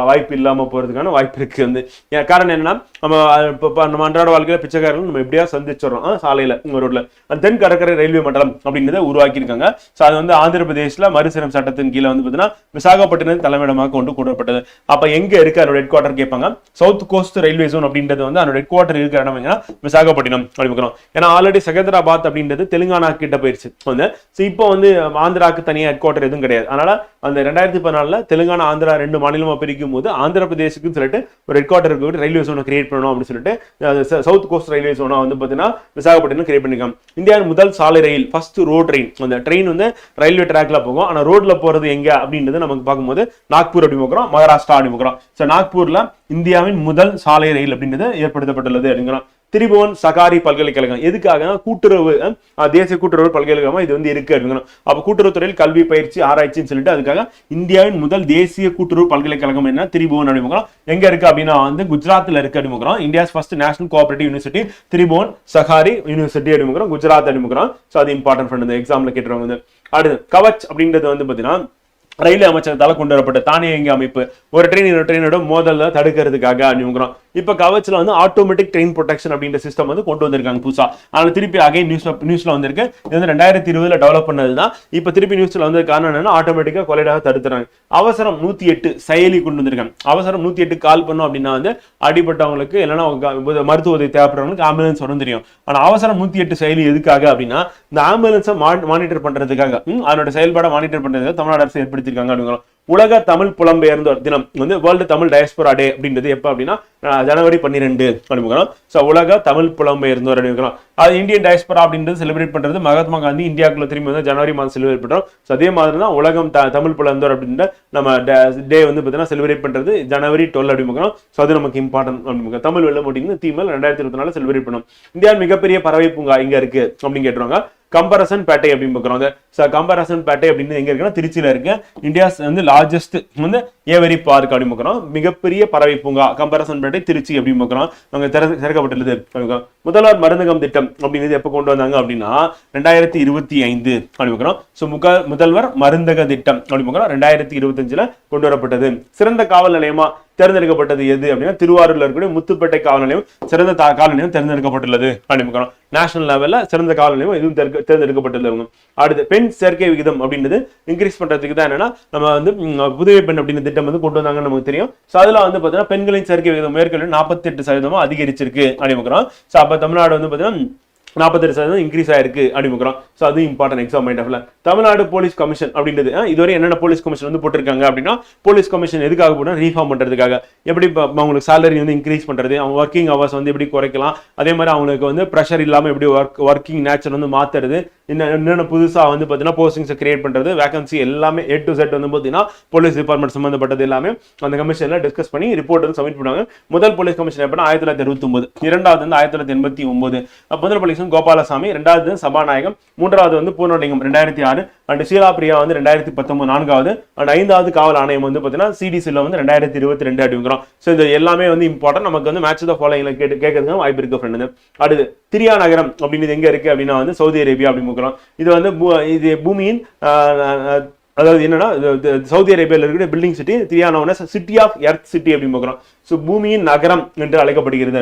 வாய்ப்பு இல்லாம போறதுக்கான வாய்ப்பு இருக்கு. வந்து காரணம் என்னன்னா நம்ம அன்றாட வாழ்க்கையில பிச்சைக்காரர்கள் நம்ம எப்படியா சந்திச்சிடறோம் சாலையில ரோட்ல. தென் கடற்கரை ரயில்வே மண்டலம் அப்படின்றத உருவாக்கி இருக்காங்க. ஸோ அது வந்து ஆந்திர பிரதேஷ்ல மறுசீரம் சட்டத்தின் கீழே வந்து பார்த்தீங்கன்னா விசாகப்பட்டினம் தலைமையிடமாக கொண்டு கூடப்பட்டது. அப்ப எங்க இருக்கு அதோட ஹெட் குவார்டர் கேட்பாங்க. சவுத் கோஸ்ட் ரயில்வே ஜோன் அப்படின்றது வந்து அதோட ஹெட் குவார்டர் இருக்கிற இடம் எங்கன்னா விசாகப்பட்டினம் அப்படிங்கிறோம். ஏன்னா ஆல்ரெடி செகந்திராபாத் அப்படின்றது தெலுங்கானா கிட்ட போயிருச்சு வந்து. இப்போ வந்து ஆந்திராவுக்கு தனியாக ஹெட் குவார்டர் எதுவும் கிடையாது. அதனால அந்த 2014 தெலுங்கானா ஆந்திரா 2 மாநிலமா பிரிக்கும் போது ஆந்திர பிரதேசுக்கு சொல்லிட்டு ஒரு ஹெட் குவார்டர் இருக்கு, ரயில்வே ஜோனை கிரியேட் பண்ணணும் அப்படின்னு சொல்லிட்டு சவுத் கோஸ்ட் ரயில்வே ஜோனா வந்து பாத்தீங்கன்னா விசாகப்பட்டினம் கிரியேட் பண்ணிருக்காங்க. இந்தியாவின் முதல் சாலை ரயில், ஃபர்ஸ்ட் ரோட் ட்ரெயின். அந்த ட்ரெயின் வந்து ரயில்வே ட்ராக்ல போகும். ஆனா ரோட்ல போறது எங்க அப்படின்றது நமக்கு பார்க்கும்போது நாக்பூர் அப்படி பார்க்கிறோம், மகாராஷ்டிரா அப்படி பார்க்கிறோம். ஸோ நாக்பூர்ல இந்தியாவின் முதல் சாலை ரயில் அப்படின்றது ஏற்படுத்தப்பட்டுள்ளது அப்படிங்கிறோம். திரிபுவன் சகாரி பல்கலைக்கழகம் எதுக்காக கூட்டுறவு தேசிய கூட்டுறவு பல்கலைக்கழகம் இது வந்து இருக்கு அப்படிங்கிறோம். அப்ப கூட்டுறவுத்துறையில் கல்வி பயிற்சி ஆராய்ச்சின்னு சொல்லிட்டு அதுக்காக இந்தியாவின் முதல் தேசிய கூட்டுறவு பல்கலைக்கழகம் என்ன திரிபுவன் அப்படிங்கிறோம். எங்க இருக்கு அப்படின்னா வந்து குஜராத்ல இருக்கு அப்படிங்கிறோம். India's first national cooperative university Tribhuvan Sahkari university அப்படிங்கிறோம், குஜராத் அப்படிங்கிறோம். ஸோ அது இம்பார்ட்டன்ட் பண்ணது எக்ஸாம்ல கேட்டுருவாங்க. அடுத்து கவச் அப்படின்றது வந்து பாத்தீங்கன்னா ரயில்வே அமைச்சகத்தால கொண்டு வரப்பட்ட தானியங்கி அமைப்பு, ஒரு ட்ரெயின் இன்னொரு ட்ரெயினோட மோதல தடுக்கிறதுக்காக அப்படிங்கிறோம். இப்ப கவச்ல வந்து ஆட்டோமேட்டிக் ட்ரெயின் ப்ரொடெக்ஷன் அப்படின்ற சிஸ்டம் வந்து கொண்டு வந்திருக்காங்க புதுசா. அதனால திருப்பி அகைன் நியூஸ்ல வந்திருக்கு. இது வந்து 2020 டெவலப் பண்ணதுதான். இப்ப திருப்பி நியூஸ்ல வந்து காரணம் என்னன்னா ஆட்டோமேட்டிக்கா கொலைடாக தடுத்துறாங்க. அவசரம் 108 செயலி கொண்டு வந்திருக்காங்க. அவசரம் 108 கால் பண்ணோம் அப்படின்னா வந்து அடிப்பட்டவங்களுக்கு இல்லைன்னா மருத்துவ உதவி தேவைப்படுறவங்களுக்கு ஆம்புலன்ஸ் வரும் தெரியும். ஆனா அவசரம் 108 செயலி எதுக்காக அப்படின்னா இந்த ஆம்புலன்ஸை மானிட்டர் பண்றதுக்காக, அதனோட செயல்பாட மானிட்டர் பண்றதுக்காக தமிழ்நாடு அரசு ஏற்படுத்திருக்காங்க அப்படிங்கிறோம். உலக தமிழ் புலம்பெயர்ந்தோர் தினம் வந்து வேர்ல்டு தமிழ் டயஸ்போரா டே அப்படின்றது எப்ப அப்படின்னா ஜனவரி 12 அப்படிங்கிறோம். ஸோ உலக தமிழ் புலம்பெயர்ந்தோர் அப்படிங்கிறோம். அது இந்தியன் டயஸ்போரா அப்படின்றது செலிப்ரேட் பண்றது மகாத்மா காந்தி இந்தியாவுக்குள்ள திரும்பி வந்து ஜனவரி மாதம் செலிப்ரேட் பண்றோம். ஸோ அதே மாதிரி தான் உலகம் தமிழ் புலம்பெயர்ந்தோர் அப்படின்ற நம்ம டே வந்து பார்த்தீங்கன்னா செலிப்ரேட் பண்றது ஜனவரி 12 அப்படிங்கிறோம். ஸோ அது நமக்கு இம்பார்ட்டன்ட் அப்படிங்க. தமிழ் வெள்ளம் அப்படிங்கிறது தீமல் 2024 செலிப்ரேட் பண்ணோம். இந்தியாவின் மிகப்பெரிய பறவை பூங்கா இங்க இருக்கு அப்படின்னு கேட்டுருவாங்க. கம்பரசன் பேட்டை அப்படின்னு பார்க்குறோம். கம்பரசன் பேட்டை அப்படின்னு எங்க இருக்குன்னா திருச்சியில இருக்கு. இந்தியாஸ் வந்து லார்ஜஸ்ட் வந்து ஏவரி பார்க் அப்படின்னு பார்க்குறோம். மிகப்பெரிய பறவை பூங்கா கம்பரசன் பேட்டை திருச்சி அப்படின்னு பார்க்குறோம். அங்க திறக்கப்பட்டுள்ளது. முதல்வர் மருந்தகம் திட்டம் அப்படிங்கிறது எப்ப கொண்டு வந்தாங்க அப்படின்னா 2025 அப்படின்னு பார்க்குறோம். ஸோ முதல்வர் மருந்தக திட்டம் அப்படின்னு பார்க்குறோம் 2025 கொண்டு வரப்பட்டது. சிறந்த காவல் நிலையமா தேர்ந்தெடுக்கப்பட்டது எது அப்படின்னா திருவாரூர்ல இருக்கக்கூடிய முத்துப்பேட்டை காவல் நிலையம் சிறந்த காவல் நிலையம் தேர்ந்தெடுக்கப்பட்டுள்ளது அப்படின்னு நேஷனல் லெவல்ல சிறந்த காவல் நிலையம் இதுவும் தேர்ந்தெடுக்கப்பட்டுள்ளது. அடுத்து பெண் சேர்க்கை விகிதம் அப்படின்றது இன்க்ரீஸ் பண்றதுக்கு தான் என்னன்னா நம்ம வந்து புதுவை பெண் அப்படின்னு திட்டம் வந்து கொண்டு வந்தாங்கன்னு நமக்கு தெரியும். ஸோ அதுல வந்து பாத்தீங்கன்னா பெண்களின் சேர்க்கை விகிதம் மேற்கொண்டு 48% அதிகரிச்சிருக்கு அப்படின்னு. ஸோ அப்ப தமிழ்நாடு வந்து பாத்தீங்கன்னா 48% இன்க்ரீஸ் ஆயிருக்கு அப்படின்னு. ஸோ அது இம்பார்ட்டன்ட் எக்ஸாம் பாயிண்ட் ஆஃப்ல. தமிழ்நாடு போலீஸ் கமிஷன் அப்படின்றது இதுவரை என்னென்ன போலீஸ் கமிஷன் வந்து போட்டிருக்காங்க அப்படின்னா போலீஸ் கமிஷன் எதுக்காக போட்டா ரீஃபார்ம் பண்றதுக்காக, எப்படி அவங்களுக்கு சேலரி வந்து இன்க்ரீஸ் பண்றது, அவங்க ஒர்க்கிங் ஹவர்ஸ் வந்து எப்படி குறைக்கலாம், அதே மாதிரி அவங்களுக்கு வந்து ப்ரெஷர் இல்லாம எப்படி ஒர்க்கிங் நேச்சர் வந்து மாத்துறது, என்னென்ன புதுசா வந்து பாத்தீங்கன்னா போஸ்டிங்ஸ் கிரியேட் பண்றது, வேகன்சி எல்லாமே A to Z வந்து பாத்தீங்கன்னா போலீஸ் டிபார்ட்மெண்ட் சம்பந்தப்பட்டது எல்லாமே அந்த கமிஷன்ல டிஸ்கஸ் பண்ணி ரிப்போர்ட் வந்து சப்மிட் பண்ணுவாங்க. முதல் போலீஸ் கமிஷன் எப்படின்னா 1969, இரண்டாவது வந்து 1989. முதல் போலீஸ் கோபாலசாமி, இரண்டாவது சபாநாயகம், மூன்றாவது வந்து பூர்ணலிங்கம் 2006, அண்ட் ஷீலா பிரியா வந்து 2019 நான்காவது, அண்ட் ஐந்தாவது காவல் ஆணையம் வந்து பாத்தீங்கன்னா சிடிசில வந்து 2022 அப்படிங்கிறோம். ஸோ இது எல்லாமே வந்து இம்பார்ட்டன்ட். நமக்கு வந்து மேட்ச் த ஃபாலோயிங்ல கேட்கறதுக்கு வாய்ப்பு இருக்கு ஃப்ரெண்டு. அடுத்து திரியா நகரம் அப்படின்னு எங்க இருக்கு அப்படின்னா வந்து சவுதி அரேபியா அப்படின்னு. இது வந்து இது பூமியின் அதாவது என்னன்னா சவுதி அரேபியாவில் இருக்கிற பில்டிங் சிட்டி திரியானா சிட்டி ஆஃப் எர்த் சிட்டி அப்படின்னு பார்க்குறோம். ஸோ பூமியின் நகரம் என்று அழைக்கப்படுகிறது.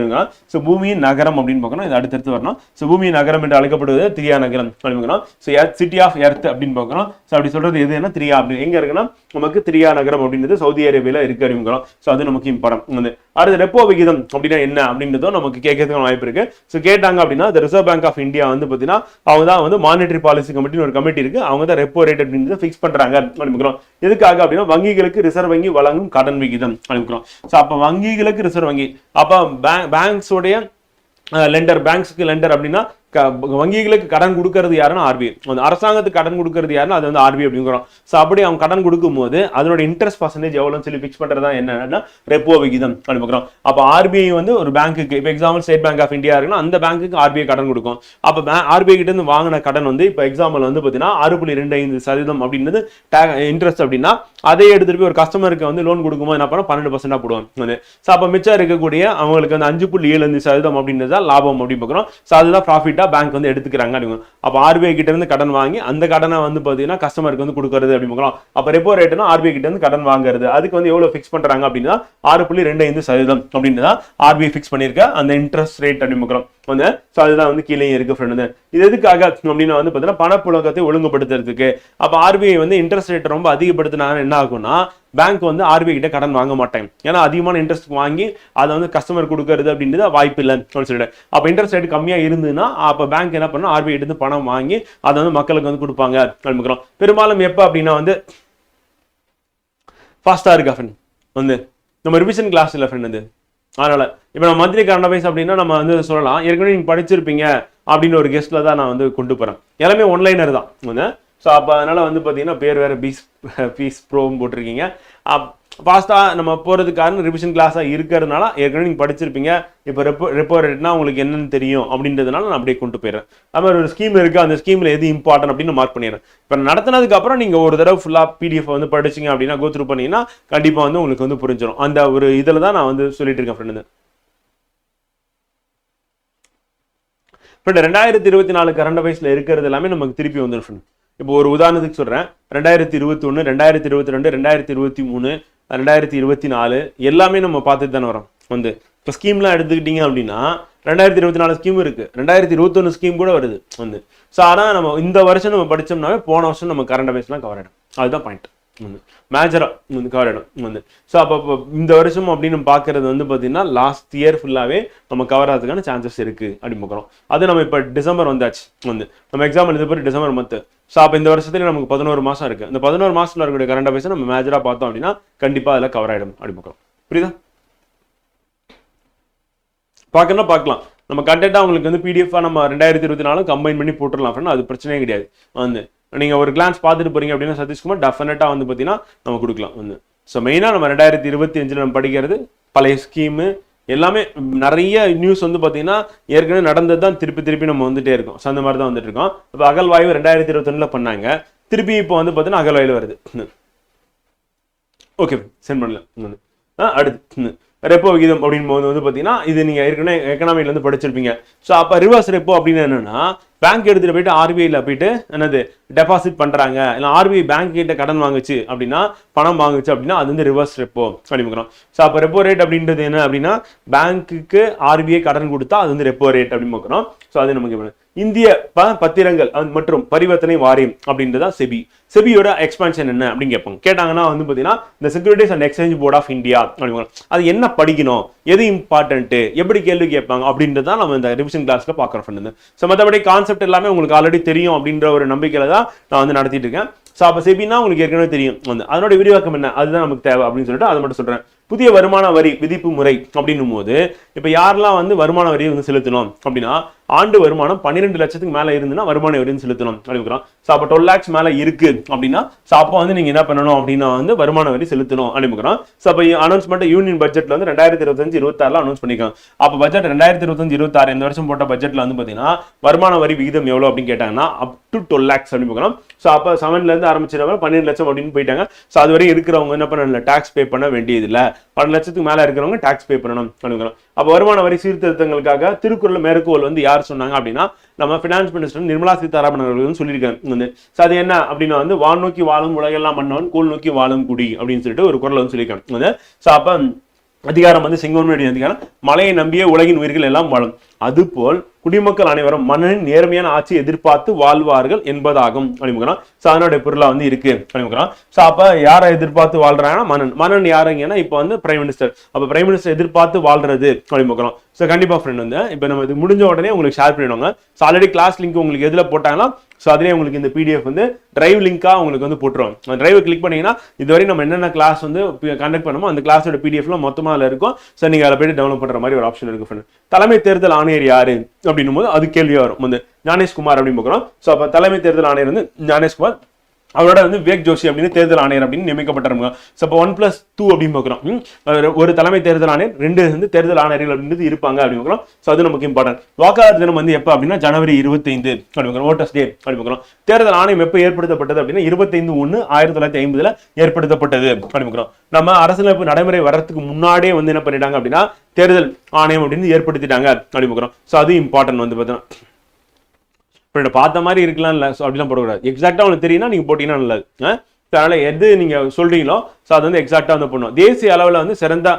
ஸோ பூமியின் நகரம் அப்படின்னு பார்க்கணும், இது அடுத்தடுத்து வரணும். ஸோ பூமியின் நகரம் என்று அழைக்கப்படுவது திரியா நகரம் அப்படின்னு. ஸோ சிட்டி ஆஃப் எர்த் அப்படின்னு பார்க்கணும். ஸோ அப்படி சொல்றது எதுனா திரியா அப்படின்னு எங்க இருக்குன்னா நமக்கு திரியா நகரம் அப்படின்றது சவுதி அரேபியால இருக்கு அப்படிங்கிறோம். ஸோ அது நமக்கு இம்பார்ட்டன்ட். அடுத்து ரெப்போ விகிதம் அப்படின்னா என்ன அப்படின்றதும் நமக்கு கேட்கறதுக்கு வாய்ப்பு இருக்கு. ஸோ கேட்டாங்க அப்படின்னா ரிசர்வ் பேங்க் ஆஃப் இந்தியா வந்து பார்த்தீங்கன்னா அவங்க தான் வந்து மானிட்டரி பாலிசி கமிட்டின்னு ஒரு கமிட்டி இருக்கு, அவங்க தான் ரெப்போ ரேட் அப்படின்றத ஃபிக்ஸ் பண்றாங்க அப்படிங்கிறோம். எதுக்காக அப்படின்னா வங்கிகளுக்கு ரிசர்வ் வங்கி வழங்கும் கடன் விகிதம் அப்படிங்கிறோம். ஸோ அப்போ வங்கிகளுக்கு ரிசர்வ் வங்கி, அப்போ பேங்க்ஸோடைய லெண்டர், பேங்க்ஸ்க்கு லெண்டர் அப்படின்னா வங்கிகளுக்கு கடன் கொடுக்கறது யாருன்னா ஆர்பிஐ. அரசாங்கத்துக்கு கடன் கொடுக்கறது யாருன்னா அது வந்து ஆர்பிஐ அப்படிங்கிறோம். ஸோ அப்படி அவங்க கடன் கொடுக்கும் போது அதனோட இன்ட்ரெஸ்ட் பர்சன்டேஜ் எவ்வளோன்னு சொல்லி ஃபிக்ஸ் பண்றதா என்னன்னா ரெப்போ விகிதம் அப்படிங்கிறோம். அப்போ ஆர்பிஐ வந்து ஒரு பேங்க்குக்கு, இப்போ example State Bank of India இருக்குன்னா அந்த பேங்க்குக்கு ஆர்பிஐ கடன் கொடுக்கும். அப்போ ஆர்பிஐ கிட்ட இருந்து வாங்கின கடன் வந்து இப்போ எக்ஸாம்பிள் வந்து பார்த்தீங்கன்னா 6.25% அப்படின்றது இன்ட்ரெஸ்ட் அப்படின்னா அதை எடுத்துட்டு போய் ஒரு கஸ்டமருக்கு வந்து லோன் கொடுக்கும்போது என்ன பண்ணா 12% போடுவாங்க. ஸோ அப்போ மிச்சம் இருக்கக்கூடிய அவங்களுக்கு வந்து 5.75% அப்படின்றது லாபம் அப்படின்னு பார்க்குறோம். ஸோ அதுதான் ப்ராஃபிட் பேங்க் வந்து எடுத்துக்கிறாங்க. அப்ப ஆர்பிஐ கிட்ட இருந்து கடன் வாங்கி அந்த கடனை வந்து பாத்தீங்கன்னா கஸ்டமருக்கு வந்து கொடுக்கறது அப்படிங்கிறோம். அப்ப ரெப்போ ரேட்னா ஆர்பிஐ கிட்ட இருந்து கடன் வாங்குறது, அதுக்கு வந்து எவ்வளவு ஃபிக்ஸ் பண்றாங்க அப்படின்னா 6.25% அப்படின்னு ஆர்பிஐ ஃபிக்ஸ் பண்ணிருக்க அந்த இன்ட்ரெஸ்ட் ரேட் அப்படிங்கிறோம். வந்து ஸோ அதுதான் வந்து கீழே இருக்கு ஃப்ரெண்ட். இது எதுக்காக அப்படின்னா வந்து பார்த்தீங்கன்னா பணப்புழக்கத்தை ஒழுங்குபடுத்துறதுக்கு. அப்போ ஆர்பிஐ வந்து இன்ட்ரெஸ்ட் ரேட் ரொம்ப அதிகப்படுத்தினாங்க என்ன ஆகும்னா பேங்க் வந்து ஆர்பிஐ கிட்ட கடன் வாங்க மாட்டாங்க. ஏன்னா அதிகமான இன்ட்ரெஸ்ட் வாங்கி அதை வந்து கஸ்டமர் கொடுக்கறது அப்படின்றது வாய்ப்பு இல்லை அப்படின்னு சொல்லிட்டு. அப்போ இன்ட்ரெஸ்ட் ரேட் கம்மியாக இருந்ததுன்னா அப்போ பேங்க் என்ன பண்ணணும், ஆர்பிஐ கிட்ட இருந்து பணம் வாங்கி அதை வந்து மக்களுக்கு வந்து கொடுப்பாங்க அப்படிங்கிறோம். பெரும்பாலும் எப்போ அப்படின்னா வந்து ஃபாஸ்டா இருக்கா ஃப்ரெண்ட் வந்து நம்ம ரிவிஷன் கிளாஸ் இல்லை ஃப்ரெண்ட். வந்து அதனால இப்போ நம்ம மந்த்லி கரண்ட் அஃபேர்ஸ் அப்படின்னா நம்ம வந்து சொல்லலாம் ஏற்கனவே நீங்க படிச்சிருப்பீங்க அப்படின்னு ஒரு கெஸ்ட்ல தான் நான் வந்து கொண்டு போறேன். எல்லாமே ஒன்லைனர் தான் வந்து. ஸோ அப்போ அதனால வந்து பார்த்தீங்கன்னா பேர் வேற பீஸ் ப்ரோவும் போட்டிருக்கீங்க. ஃபாஸ்ட்டாக நம்ம போகிறதுக்கான ரிவிஷன் கிளாஸாக இருக்கிறதுனால ஏற்கனவே நீங்கள் படிச்சிருப்பீங்க. இப்போ ரெப்போ ரேட்னா உங்களுக்கு என்னன்னு தெரியும் அப்படின்றதுனால நான் அப்படியே கொண்டு போயிடுறேன். அது மாதிரி ஒரு ஸ்கீம் இருக்குது, அந்த ஸ்கீமில் எது இம்பார்ட்டன் அப்படின்னு மார்க் பண்ணிடுறேன். இப்போ நடத்தினதுக்கப்புறம் நீங்கள் ஒரு தடவை ஃபுல்லாக பிடிஎஃப் வந்து படிச்சிங்க அப்படின்னா கோ த்ரூ பண்ணீங்கன்னா கண்டிப்பாக வந்து உங்களுக்கு வந்து புரிஞ்சிடும். அந்த ஒரு இதில் தான் நான் வந்து சொல்லிட்டு இருக்கேன் ஃப்ரெண்டு. ஃப்ரெண்ட் 2024 கரண்ட் அஃபேர்ஸ்ல இருக்கிறது எல்லாமே நமக்கு திருப்பி வந்துடும் ஃப்ரெண்ட். இப்போ ஒரு உதாரணத்துக்கு சொல்றேன், 2021, 2022, 2023, 2024 எல்லாமே நம்ம பார்த்துட்டு தானே வரோம். வந்து இப்போ ஸ்கீம்லாம் எடுத்துக்கிட்டீங்க அப்படின்னா 2024 ஸ்கீம் இருக்கு, 2021 ஸ்கீம் கூட வருது வந்து. ஸோ ஆனால் நம்ம இந்த வருஷம் நம்ம படிச்சோம்னாவே போன வருஷம் நம்ம கரண்ட் அஃபேர்ஸ்லாம் கவர் ஆகிடும். அதுதான் பாயிண்ட் வந்து மேஜரா வந்து கவர் ஆகிடும் வந்து. ஸோ அப்போ இந்த வருஷம் அப்படின்னு நம்ம பார்க்கறது வந்து பார்த்தீங்கன்னா லாஸ்ட் இயர் ஃபுல்லாகவே நம்ம கவர் ஆகிறதுக்கான சான்சஸ் இருக்கு அப்படின்னு பார்க்குறோம். அது நம்ம இப்போ டிசம்பர் வந்தாச்சு வந்து நம்ம எக்ஸாம் எழுத போய் டிசம்பர் மந்த். ஸோ அப்போ இந்த வருஷத்துல நமக்கு 11 மாசம் இருக்கு. இந்த 11 மாசத்துல இருக்கக்கூடிய கரண்ட் அஃபேர்ஸ் நம்ம மேஜரா பார்த்தோம் அப்படின்னா கண்டிப்பா அதில் கவர் ஆகிடும் அப்படின்னு பார்க்குறோம். புரியுதா? பார்க்கணும் பார்க்கலாம். நம்ம கண்டென்ட்டாக உங்களுக்கு வந்து பிடிஎஃபாக நம்ம 2024 கம்பைன் பண்ணி போட்டுடலாம் ஃப்ரெண்ட். அது பிரச்சனையே கிடையாது வந்து. நீங்கள் ஒரு கிளான்ஸ் பார்த்துட்டு போறீங்க அப்படின்னா சதீஷ்குமார் டெஃபினட்டாக வந்து பார்த்தீங்கன்னா நம்ம கொடுக்கலாம் வந்து. ஸோ மெயினாக நம்ம 2025 நம்ம படிக்கிறது பழைய ஸ்கீமு எல்லாமே நிறைய நியூஸ் வந்து பார்த்தீங்கன்னா ஏற்கனவே நடந்தது தான் திருப்பி நம்ம வந்துட்டே இருக்கோம். ஸோ அந்த மாதிரி தான் வந்துட்டு இருக்கோம். இப்போ அகழ்வாய்வு 2021 பண்ணாங்க, திருப்பி இப்போ வந்து பார்த்தீங்கன்னா அகழ்வாய்வு வருது. ஓகே சென்ட் பண்ணல. அடுத்து ரெப்போ விகிதம் அப்படின்னு போது வந்து பார்த்தீங்கன்னா இது நீங்கள் ஏற்கனவே எக்கனாமிக்ல இருந்து படிச்சிருப்பீங்க. ஸோ அப்போ ரிவர்ஸ் ரெப்போ அப்படின்னு என்னன்னா பேங்க் எடுத்துட்டு போயிட்டு ஆர்பிஐல போயிட்டு என்னது டெபாசிட் பண்றாங்க, இல்லை ஆர்பிஐ பேங்க் கிட்ட கடன் வாங்குச்சு அப்படின்னா பணம் வாங்குச்சு அப்படின்னா அது வந்து ரிவர்ஸ் ரெப்போ அப்படிங்கிறோம். ஸோ அப்போ ரெப்போ ரேட் அப்படின்றது என்ன அப்படின்னா பேங்க்குக்கு ஆர்பிஐ கடன் கொடுத்தா அது வந்து ரெப்போ ரேட் அப்படின்னு பார்க்குறோம். ஸோ அது நமக்கு இந்திய பத்திரங்கள் மற்றும் பரிவர்த்தனை வாரியம் அப்படின்றதா செபி. செபியோட எக்ஸ்பான்ஷன் என்ன அப்படின்னு கேட்பாங்க. கேட்டாங்கன்னா வந்து பார்த்தீங்கன்னா இந்த Securities and Exchange Board of India அப்படிங்க. அது என்ன படிக்கணும், எது இம்பார்ட்டன்ட், எப்படி கேள்வி கேட்பாங்க அப்படின்றதான் நம்ம இந்த ரிவிஷன் கிளாஸ்ல பார்க்குறோம் ஃப்ரெண்ட். ஸோ மற்றபடி கான்செப்ட் எல்லாமே உங்களுக்கு ஆல்ரெடி தெரியும் அப்படின்ற ஒரு நம்பிக்கையில தான் நான் வந்து நடத்திட்டு இருக்கேன். ஸோ அப்போ செபினா உங்களுக்கு ஏற்கனவே தெரியும் வந்து அதனோட விரிவாக்கம் என்ன, அதுதான் நமக்கு தேவை அப்படின்னு சொல்லிட்டு அதை மட்டும் சொல்றேன். புதிய வருமான வரி விதிப்பு முறை அப்படின்னும் போது இப்போ யாரெல்லாம் வந்து வருமான வரியை வந்து செலுத்தணும் அப்படின்னா ஆண்டு வருமானம் 12 லட்சத்துக்கு மேலே இருந்துன்னா வருமான வரி செலுத்தணும் அப்படிங்கிறோம். ஸோ அப்போ 12 lakhs மேலே இருக்கு அப்படின்னா ஸோ அப்போ வந்து நீங்கள் என்ன பண்ணணும் அப்படின்னா வந்து வருமான வரி செலுத்தணும் அப்படிங்கிறோம். ஸோ அப்போ அனௌன்ஸ்மெண்ட் யூனியன் பட்ஜெட்ல வந்து 2025-26 அனௌன்ஸ் பண்ணிக்கலாம். அப்போ பட்ஜெட் 2025-26 இந்த வருஷம் போட்ட பட்ஜெட்ல வந்து பார்த்தீங்கன்னா வருமான வரி விகிதம் எவ்வளோ அப்படின்னு கேட்டாங்கன்னா அப் டு 12 lakhs அப்படின்னு பார்க்கணும். ஸோ அப்போ 7ல இருந்து ஆரம்பிச்சிருவாங்க 12 லட்சம் அப்படின்னு போயிட்டாங்க. ஸோ அது வரையும் இருக்கிறவங்க என்ன பண்ணல டாக்ஸ் பே பண்ண வேண்டியதில்லை. 12 லட்சத்துக்கு மேலே இருக்கிறவங்க டாக்ஸ் பே பண்ணணும் அப்படிங்கிறோம். அப்போ வருமான வரி சீர்திருத்தங்களுக்காக திருக்குறள் மேற்கோள் வந்து யார் சொன்னாங்க அப்படின்னா நம்ம ஃபினான்ஸ் மினிஸ்டர் நிர்மலா சீதாராமன் அவர்கள் சொல்லியிருக்காங்க. அது என்ன அப்படின்னா வந்து வான் நோக்கி வாழும் உலகெல்லாம் மன்னவன் கூழ் நோக்கி வாழும் குடி அப்படின்னு சொல்லிட்டு ஒரு குறள் வந்து சொல்லியிருக்காங்க. ஸோ அப்போ அதிகாரம் வந்து செங்கோன்மையுடைய அதிகாரம், மலையை நம்பிய உலகின் உயிர்கள் எல்லாம் வாழும். அதுபோல் குடிமக்கள் அனைவரும் மன்னனின் நேர்மையான ஆட்சி எதிர்பார்த்து வாழ்வார்கள் என்பதாகும் அப்படிங்கிறோம். ஸோ அதனுடைய பொருளா வந்து இருக்கு அப்படிங்கிறோம். ஸோ அப்ப யாரை எதிர்பார்த்து வாழ்றாங்கன்னா மன்னன் யாருங்கன்னா இப்போ வந்து பிரைம் மினிஸ்டர். அப்ப பிரைம் மினிஸ்டர் எதிர்பார்த்து வாழ்றது அப்படிங்கிறோம். ஸோ கண்டிப்பா ஃப்ரெண்ட் வந்து இப்போ நம்ம இது முடிஞ்ச உடனே உங்களுக்கு ஷேர் பண்ணிடுவாங்க. ஸோ ஆல்ரெடி கிளாஸ் லிங்க் உங்களுக்கு எதுல போட்டாங்கன்னா ஸோ அதிலே உங்களுக்கு இந்த பிடிஎஃப் வந்து டிரைவ் லிங்கா உங்களுக்கு வந்து போட்டுருவோம். அந்த டிரைவை கிளிக் பண்ணீங்கன்னா இதுவரை நம்ம என்னென்ன கிளாஸ் வந்து கண்டக்ட் பண்ணமோ அந்த கிளாஸோட பிடிஎஃப்ல மொத்தமாக அதில் இருக்கும். ஸோ நீங்க அதில் போய்ட்டு டவுன்லோட் பண்ற மாதிரி ஒரு ஆப்ஷன் இருக்கு ஃப்ரெண்ட். தலைமை தேர்தல் ஆணையர் யாரு அப்படின்னும் போது அது கேள்வியா வரும். வந்து ஞானேஷ்குமார் அப்படின்னு பார்க்குறோம். ஸோ அப்போ தலைமை தேர்தல் ஆணையர் வந்து ஞானேஷ்குமார், அவரோட வந்து விவேக் ஜோஷி அப்படின்னு தேர்தல் ஆணையர் அப்படின்னு நியமிக்கப்பட்டிருக்காங்க. ஸோ இப்போ 1+2 அப்படின்னு பார்க்குறோம். ஒரு தலைமை தேர்தல் ஆணையர், 2 வந்து தேர்தல் ஆணையர்கள் அப்படின்றது இருப்பாங்க அப்படின்னு பார்க்குறோம். ஸோ அது நமக்கு இம்பார்ட்டன்ட். வாக்காளர் தினம் வந்து எப்போ அப்படின்னா ஜனவரி 25 அப்படின்னு ஓட்டர்ஸ் டே அப்படின்னு பார்க்குறோம். தேர்தல் ஆணையம் எப்போ ஏற்படுத்தப்பட்டது அப்படின்னா 25/1/1950 ஏற்படுத்தப்பட்டது அப்படின்னு பார்க்குறோம். நம்ம அரசியலமைப்பு நடைமுறை வர்றதுக்கு முன்னாடியே வந்து என்ன பண்ணிட்டாங்க அப்படின்னா தேர்தல் ஆணையம் அப்படின்னு ஏற்படுத்திட்டாங்க அப்படின்னு பார்க்குறோம். ஸோ அது இம்பார்ட்டன்ட் வந்து பார்த்தீங்கன்னா பார்த்த மாதிரி இருக்கலாம் இல்லை. ஸோ அப்படிலாம் போடக்கூடாது. எக்ஸாக்டா உங்களுக்கு தெரியும்னா நீங்க போட்டீங்கன்னா நல்லது. அதனால எது நீங்க சொல்றீங்களோ ஸோ அது வந்து எக்ஸாக்டா வந்து பண்ணும். தேசிய அளவில் வந்து சிறந்த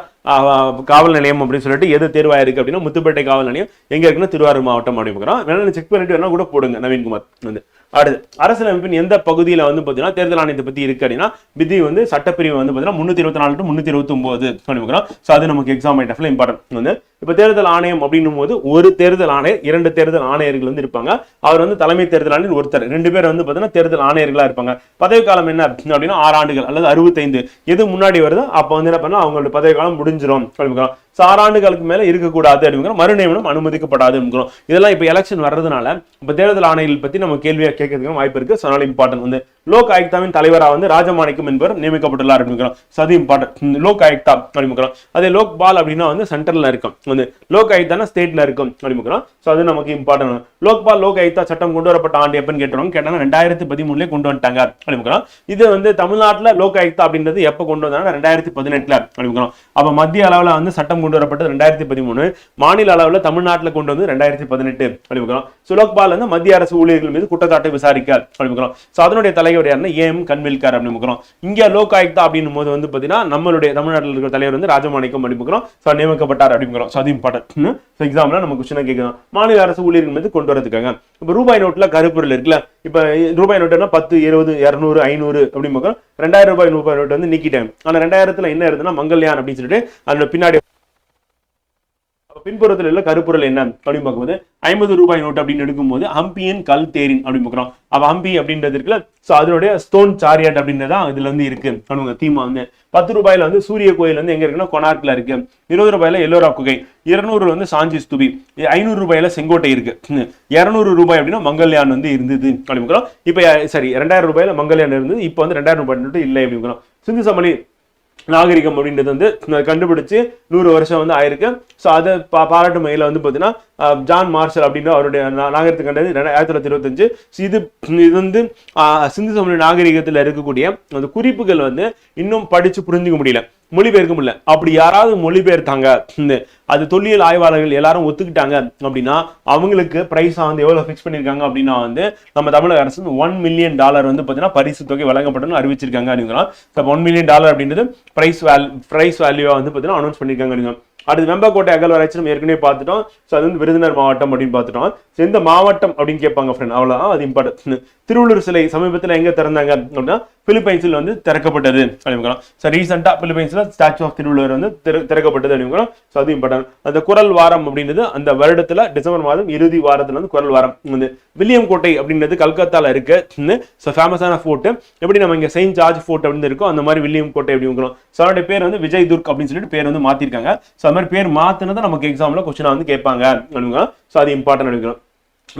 காவல் நிலையம் அப்படின்னு சொல்லிட்டு எது தேர்வாயிருக்கு அப்படின்னா முத்துப்பேட்டை காவல் நிலையம் எங்க இருக்குன்னா திருவாரூர் மாவட்டம் அப்படின்னு வேணா செக் பண்ணிட்டு வேணா கூட போடுங்க நவீன்குமார் வந்து. அடுத்து அரசியலமைப்பின் எந்த பகுதியில வந்து பாத்தீங்கன்னா தேர்தல் ஆணையத்தை பத்தி இருக்கு அப்படின்னா விதி வந்து சட்டப்பிரிவு வந்து பாத்தீங்கன்னா 324 to 329 அப்படிங்கிறோம். ஸோ அது நமக்கு எக்ஸாம் ஐட்டம்ல இம்பார்ட்டன்ட் வந்து. இப்போ தேர்தல் ஆணையம் அப்படின்னும் போது ஒரு தேர்தல் ஆணையர் 2 தேர்தல் ஆணையர்கள் வந்து இருப்பாங்க. அவர் வந்து தலைமை தேர்தல் ஆணையர் ஒருத்தர், 2 பேர் வந்து பாத்தீங்கன்னா தேர்தல் ஆணையர்களா இருப்பாங்க. பதவி காலம் என்ன அப்படின்னா 6 ஆண்டுகள் அல்லது 65. எது முன்னாடி வருதோ அப்ப வந்து என்ன பண்ணா அவங்களோட பதவி காலம் முடிஞ்சிடும் அப்படிங்கிறோம். 6 ஆண்டுகளுக்கு மேல இருக்கக்கூடாது அப்படிங்கிற மறுநியமனம் அனுமதிக்கப்படாது அப்படிங்கிறோம். இதெல்லாம் இப்ப எலெக்ஷன் வர்றதுனால இப்ப தேர்தல் ஆணையர்கள் பத்தி நம்ம கேள்வியா கேட்கறதுக்கு வாய்ப்பு இருக்கு. அதனால இம்பார்ட்டன்ட் வந்து லோக் ஆயுக்தாவின் தலைவரா வந்து ராஜமாணிக்கம் என்பவர் நியமிக்கப்பட்டுள்ளார் அப்படிங்கிறோம். அது இம்பார்ட்டன்ட். லோக் ஆயுக்தா அப்படிங்கிறோம். அதே லோக் பால் அப்படின்னா வந்து சென்ட்ரல்ல இருக்கும். வந்து லோக் ஆயுக்தான ஸ்டேட்ல இருக்கும் அப்படிங்கிறோம். ஸோ அது நமக்கு இம்பார்ட்டன்ட். லோக்பால் லோக் ஆயுக்தா சட்டம் கொண்டு வரப்பட்ட ஆண்டு எப்பன்னு கேட்டோம். கேட்டாங்க 2013 கொண்டு வந்துட்டாங்க அப்படிங்கிறோம். இது வந்து தமிழ்நாட்டில் லோக் ஆயுக்தா அப்படின்றது எப்ப கொண்டு வந்தாங்க 2018 அப்படிங்கிறோம். அப்ப மத்திய அளவில் வந்து சட்டம் கொண்டு வரப்பட்டது 2013, மாநில அளவில் தமிழ்நாட்டில் கொண்டு வந்து 2018 அப்படிங்கிறோம். ஸோ லோக்பால் வந்து மத்திய அரசு ஊழியர்கள் மீது குற்றச்சாட்டை விசாரிக்க அப்படிங்கிறோம். ஸோ அதனுடைய தலைவர் யாருன்னா ஏஎம் கன்வில்கர் அப்படிங்கிறோம். இங்க லோக் ஆயுக்தா அப்படின்னும் போது வந்து பாத்தீங்கன்னா நம்மளுடைய தமிழ்நாட்டில் இருக்கிற தலைவர் வந்து ராஜமாணிக்கம் அப்படிங்கிறோம். ஸோ நியமிக்கப்பட்டார் அப்படிங்கிறோம். ஸோ அது இம்பார்ட்டன்ட். எக்ஸாம்ல நம்ம கொஸ்டின் கேட்கலாம். மாநில அரசு ஊழியர்கள் மீது கொண்டு வரதுக்காங்க. இப்ப ரூபாய் நோட்ல கருப்பொருள் இருக்குல்ல. இப்ப ரூபாய் நோட்டுனா 10, 20, 200, 500 அப்படி 2000 ரூபாய் நோட்டு வந்து நீக்கிட்டாங்க. ஆனா 2000ல என்ன இருந்ததுன்னா மங்கள்யான் அப்படின்னு சொல்லிட்டு அதோட பின்னாடி பின்புறத்தில் உள்ள கருப்பொருள் என்ன அப்படின்னு பார்க்கும்போது 50 ரூபாய் நோட்டு அப்படின்னு எடுக்கும்போது ஹம்பியன் கல் தேரின் அப்படின்னு பார்க்குறோம். அப்ப ஹம்பி அப்படின்றது இருக்குல்ல. சோ அதனுடைய ஸ்டோன் சாரியாட் அப்படின்றதா இதுல இருந்து இருக்கு அப்படிங்க தீமா வந்து. 10 ரூபாயில வந்து சூரிய கோயில் வந்து எங்க இருக்குன்னா கொனார்க்ல இருக்கு. 20 ரூபாயில எல்லோரா குகை, 200 வந்து சாஞ்சி ஸ்தூபி, 500 ரூபாயில செங்கோட்டை இருக்கு. 200 ரூபாய் அப்படின்னா மங்கள்யான் வந்து இருந்தது அப்படிங்கிறோம். இப்ப சரி 2000 ரூபாயில மங்கள்யான் இருந்தது. இப்ப வந்து 2000 ரூபாய் நோட்டு இல்லை அப்படிங்கிறோம். சிந்து சமவெளி நாகரிகம் அப்படின்றது வந்து கண்டுபிடிச்சு 100 வருஷம் வந்து ஆயிருக்கு. ஸோ அதை பாராட்டு வகையில் வந்து பார்த்தீங்கன்னா ஜான் மார்ஷல் அப்படின்ற அவருடைய நாகரிகத்தை கண்டது 1925. இது வந்து சிந்து சமவெளி நாகரிகத்தில் இருக்கக்கூடிய அந்த குறிப்புகள் வந்து இன்னும் படிச்சு புரிஞ்சுக்க முடியல, மொழிபெயர்க்க முடியல. அப்படி யாராவது மொழிபெயர்த்தாங்க, அது தொல்லியல் ஆய்வாளர்கள் எல்லாரும் ஒத்துக்கிட்டாங்க அப்படின்னா அவங்களுக்கு பிரைஸா வந்து எவ்வளவு ஃபிக்ஸ் பண்ணிருக்காங்க அப்படின்னா வந்து நம்ம தமிழக அரசு $1 மில்லியன் வந்து பார்த்தீங்கன்னா பரிசு தொகை வழங்கப்படும் அறிவிச்சிருக்காங்க அப்படிங்கிறோம். $1 மில்லியன் அப்படின்றது பிரைஸ் வேல்யூவா வந்து பார்த்தீங்கன்னா அனௌன்ஸ் பண்ணிருக்காங்க அப்படிங்க. அடுத்து வெம்பக்கோட்டை அகழ்வாராய்ச்சி நம்ம ஏற்கனவே பார்த்துட்டோம். ஸோ அது வந்து விருதுநகர் மாவட்டம் அப்படின்னு பார்த்துட்டோம். எந்த மாவட்டம் அப்படின்னு கேட்பாங்க ஃப்ரெண்ட், அவ்வளோதான், அது இம்பார்ட்டன்ட். திருவள்ளூர் சிலை சமீபத்தில் எங்க திறந்தாங்க அப்படின்னா பிலிப்பைன்ஸில் வந்து திறக்கப்பட்டது அப்படிங்கிறோம். ஸோ ரீசெண்டாக பிலிப்பைன்ஸ்ல ஸ்டாச்சு ஆஃப் திருவள்ளுவர் வந்து திறக்கப்பட்டது அப்படிங்கிறோம். ஸோ அது இம்பார்ட்டன்ட். அந்த குரல் வாரம் அப்படின்றது அந்த வருடத்துல டிசம்பர் மாதம் இறுதி வாரத்துல வந்து குரல் வாரம் வந்து. வில்லியம் கோட்டை அப்படின்றது கல்கத்தால இருக்கு. ஸோ ஃபேமஸான ஃபோர்ட். எப்படி நம்ம இங்க செயின்ட் ஜார்ஜ் ஃபோர்ட் அப்படின்னு இருக்கோ அந்த மாதிரி வில்லியம் கோட்டை அப்படிங்கிறோம். ஸோ அவருடைய பேர் வந்து விஜய் துர்க் அப்படின்னு சொல்லிட்டு பேர் வந்து மாத்திருக்காங்க. ஸோ அது மாதிரி பேர் மாத்தினதை நமக்கு எக்ஸாம்ல கொஸ்டினா வந்து கேட்பாங்க அப்படிங்கிறோம். ஸோ அது இம்பார்ட்டன்ட் எடுக்கிறோம்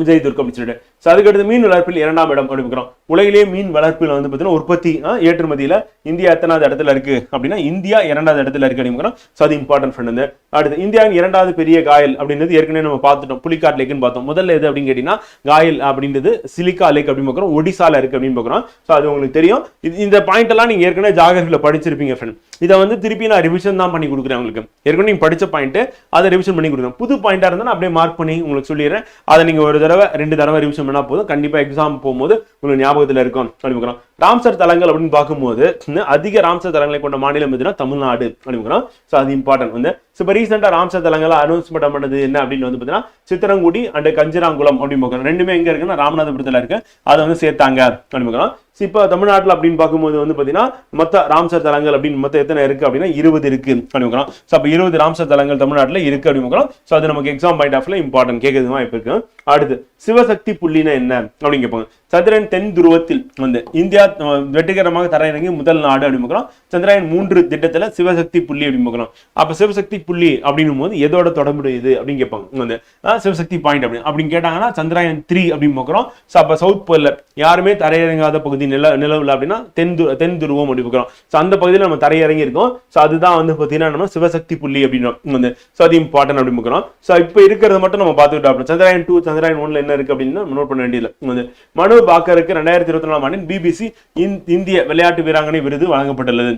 விஜய் துர்க் அப்படின்னு சொல்லிட்டு. ஸோ அதுக்கடுத்து மீன் வளர்ப்பில் 2ஆம் இடம் அப்படிங்கிறோம். உலகிலேயே மீன் வளர்ப்பில் வந்து பார்த்தீங்கன்னா உற்பத்தி ஏற்றுமதியில இந்தியா எத்தனாவது இடத்துல இருக்கு அப்படின்னா இந்தியா 2வது இடத்துல இருக்கு அப்படிங்கிறோம். ஸோ அது இம்பார்ட்டன்ட் ஃப்ரெண்ட். அடுத்து இந்தியாவின் 2வது பெரிய காயல் அப்படின்றது ஏற்கனவே நம்ம பார்த்துட்டோம், புலிகாட் லேக்குன்னு பார்த்தோம். முதல்ல எது அப்படின்னு கேட்டீங்கன்னா காயல் அப்படின்றது சிலிக்கா லேக் அப்படின்னு பார்க்குறோம், ஒடிசால இருக்கு அப்படின்னு பார்க்குறோம். ஸோ அது உங்களுக்கு தெரியும். இந்த பாயிண்ட் எல்லாம் நீங்க ஏற்கனவே ஜாகிரபியில் படிச்சிருப்பீங்க ஃப்ரெண்ட். இதை வந்து திருப்பி நான் ரிவிஷன் தான் பண்ணி கொடுக்குறேன் உங்களுக்கு. ஏற்கனவே நீங்க படிச்ச பாயிண்ட் அதை ரிவிஷன் பண்ணி கொடுக்குறேன். புது பாயிண்டா இருந்தா அப்படியே மார்க் பண்ணி உங்களுக்கு சொல்லிடுறேன். அதை நீங்க ஒரு தடவை 2 தடவை ரிவிஷன் பண்ணா போதும், கண்டிப்பா எக்ஸாம் போகும்போது உங்களுக்கு ஞாபகத்துல இருக்கும் அப்படிங்கிறோம். ராம்சர் தலங்கள் அப்படின்னு பார்க்கும்போது அதிக ராம்சர் தலங்களை கொண்ட மாநிலம் எதுனா தமிழ்நாடு அப்படிங்கிறோம். ஸோ அது இம்பார்ட்டன்ட் வந்து. ஸோ இப்போ ரீசெண்டாக ராம்சர் தலங்களை அனௌன்ஸ்மெண்ட் பண்ணது என்ன அப்படின்னு வந்து பார்த்தீங்கன்னா சித்திரங்குடி அண்ட் கஞ்சிராங்குளம் அப்படின்னு பார்க்கணும். ரெண்டுமே எங்க இருக்குன்னா ராமநாதபுரத்தில் இருக்கு. அதை வந்து சேர்த்தாங்க அப்படின்னு பார்க்கலாம். இப்போ தமிழ்நாட்டில் அப்படின்னு பார்க்கும்போது வந்து பார்த்தீங்கன்னா மொத்த ராம்சர் தலங்கள் அப்படின்னு மொத்தம் எத்தனை இருக்கு அப்படின்னா 20 இருக்கு அப்படின்னு பார்க்கலாம். ஸோ அப்போ 20 ராம்சர் தலங்கள் தமிழ்நாட்டில் இருக்கு அப்படின்னு பார்க்கலாம். ஸோ அது நமக்கு எக்ஸாம் பாயிண்ட் ஆஃப்ல இம்பார்ட்டன்ட் கேட்கறது வாய்ப்பு இருக்கு. அடுத்து சிவசக்தி புள்ளினா என்ன அப்படின்னு கேட்பாங்க. சந்திரன் தென் துருவத்தில் வந்து இந்தியா வெற்றிகரமாக தரையிறங்கி முதல் நாடு அப்படின்னு பார்க்கலாம். சந்திரயான் 3 திட்டத்தில் சிவசக்தி புள்ளி அப்படின்னு பார்க்கலாம். அப்போ சிவசக்தி புள்ளி அப்படின்னும் போது எதோட தொடர்புடையது அப்படின்னு கேட்பாங்க. வந்து சிவசக்தி பாயிண்ட் அப்படின்னு கேட்டாங்கன்னா சந்திரயான் 3 அப்படின்னு பார்க்குறோம். ஸோ அப்போ சவுத் போல்ல யாருமே தரையிறங்காத பகுதி நிலவுல அப்படின்னா தென் துருவம் அப்படி பார்க்குறோம். ஸோ அந்த பகுதியில் நம்ம தரையிறங்கி இருக்கோம். ஸோ அதுதான் வந்து பார்த்தீங்கன்னா நம்ம சிவசக்தி புள்ளி அப்படின்றோம். வந்து ஸோ அது இம்பார்ட்டன்ட் அப்படின்னு பார்க்குறோம். ஸோ இப்போ இருக்கிறத மட்டும் நம்ம பார்த்துக்கிட்டோம். சந்திரயான் 2 சந்திரயான் 1 என்ன இருக்கு அப்படின்னு நோட் பண்ண வேண்டியது. வந்து மனு பாக்கருக்கு 2024 ஆண்டின் பிபிசி இந்திய விளையாட்டு வீராங்கனை விருது வழங்கப்பட்டுள்ளது.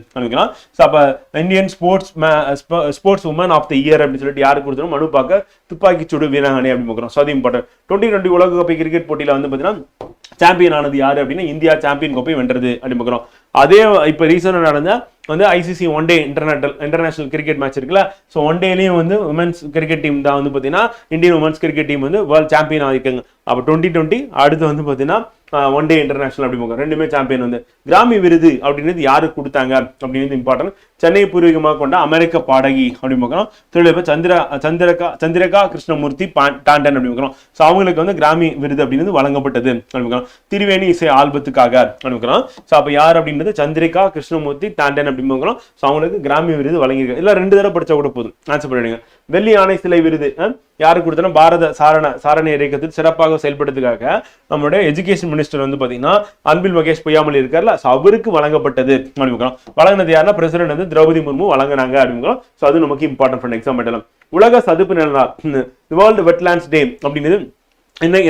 அப்ப Indian sports woman of the year அப்படின்னு சொல்லிட்டு யாருக்கு கொடுத்தோம் மனு பாக்கர் துப்பாக்கி சுடு வீராங்கனை அப்படின்னு பார்க்கிறோம். அது இம்பார்ட்டன்ட். 2020 உலகக்கோப்பை கிரிக்கெட் போட்டியில வந்து பாத்தீங்கன்னா சாம்பியன் ஆனது யாரு அப்படின்னா இந்தியா சாம்பியன் கோப்பை வென்றது அப்படின்னு பார்க்கிறோம். அதே இப்ப ரீசெண்டா நடந்த வந்து ICC one day international cricket match இருக்குல்ல. ஸோ ஒன் டேலையும் வந்து உமன்ஸ் கிரிக்கெட் டீம் தான் வந்து பார்த்தீங்கன்னா இந்தியன் உமன்ஸ் கிரிக்கெட் டீம் வந்து வேர்ல்ட் சாம்பியன் ஆகிருக்காங்க. அப்போ 2020 அடுத்து வந்து பார்த்தீங்கன்னா ஒன் டே இன்டர்நேஷனல் அப்படி ரெண்டுமே சாம்பியன் வந்து. கிராமி விருது அப்படின்றது யாருக்கு கொடுத்தாங்க அப்படின்றது இம்பார்ட்டன்ட். சென்னை பூர்வீகமாக கொண்ட அமெரிக்க பாடகி அப்படின்னு பார்க்கணும். தொழிலதிபர் சந்திரகா கிருஷ்ணமூர்த்தி டாண்டன் அப்படி பார்க்கணும். ஸோ அவங்களுக்கு வந்து கிராமி விருது அப்படின்றது வழங்கப்பட்டது அப்படின்னு திரிவேணி இசை ஆல்பத்துக்காக அப்படின்னு. ஸோ அப்போ யார் அப்படின்றது சந்திரிகா கிருஷ்ணமூர்த்தி டாண்டன் அப்படின்னு பார்க்கணும். ஸோ அவங்களுக்கு கிராமி விருது வழங்கியிருக்காங்க. இல்லை 2 தடவை படிச்சா கூட போதும், ஆன்சர் பண்ணிடுங்க. வெள்ளி ஆணை சிலை விருது யாருக்கு கொடுத்தோன்னா பாரத சாரண இயக்கத்தில் சிறப்பாக செயல்படுறதுக்காக நம்மளுடைய எஜுகேஷன் மினிஸ்டர் வந்து பாத்தீங்கன்னா அன்பில் மகேஷ் பொய்யாமல் இருக்கார்ல, அவருக்கு வழங்கப்பட்டது அப்படின்னு. வழங்கினது யாருன்னா பிரசிடென்ட் வந்து திரௌபதி முர்மு வழங்கினாங்க அப்படின்னு. ஸோ அது நமக்கு இம்பார்ட்டன்ட் ஃபார் எக்ஸாம் பண்ணலாம். உலக சதுப்பு நில நாள் வேர்ல்டு வெட்லாண்ட்ஸ் டே அப்படின்றது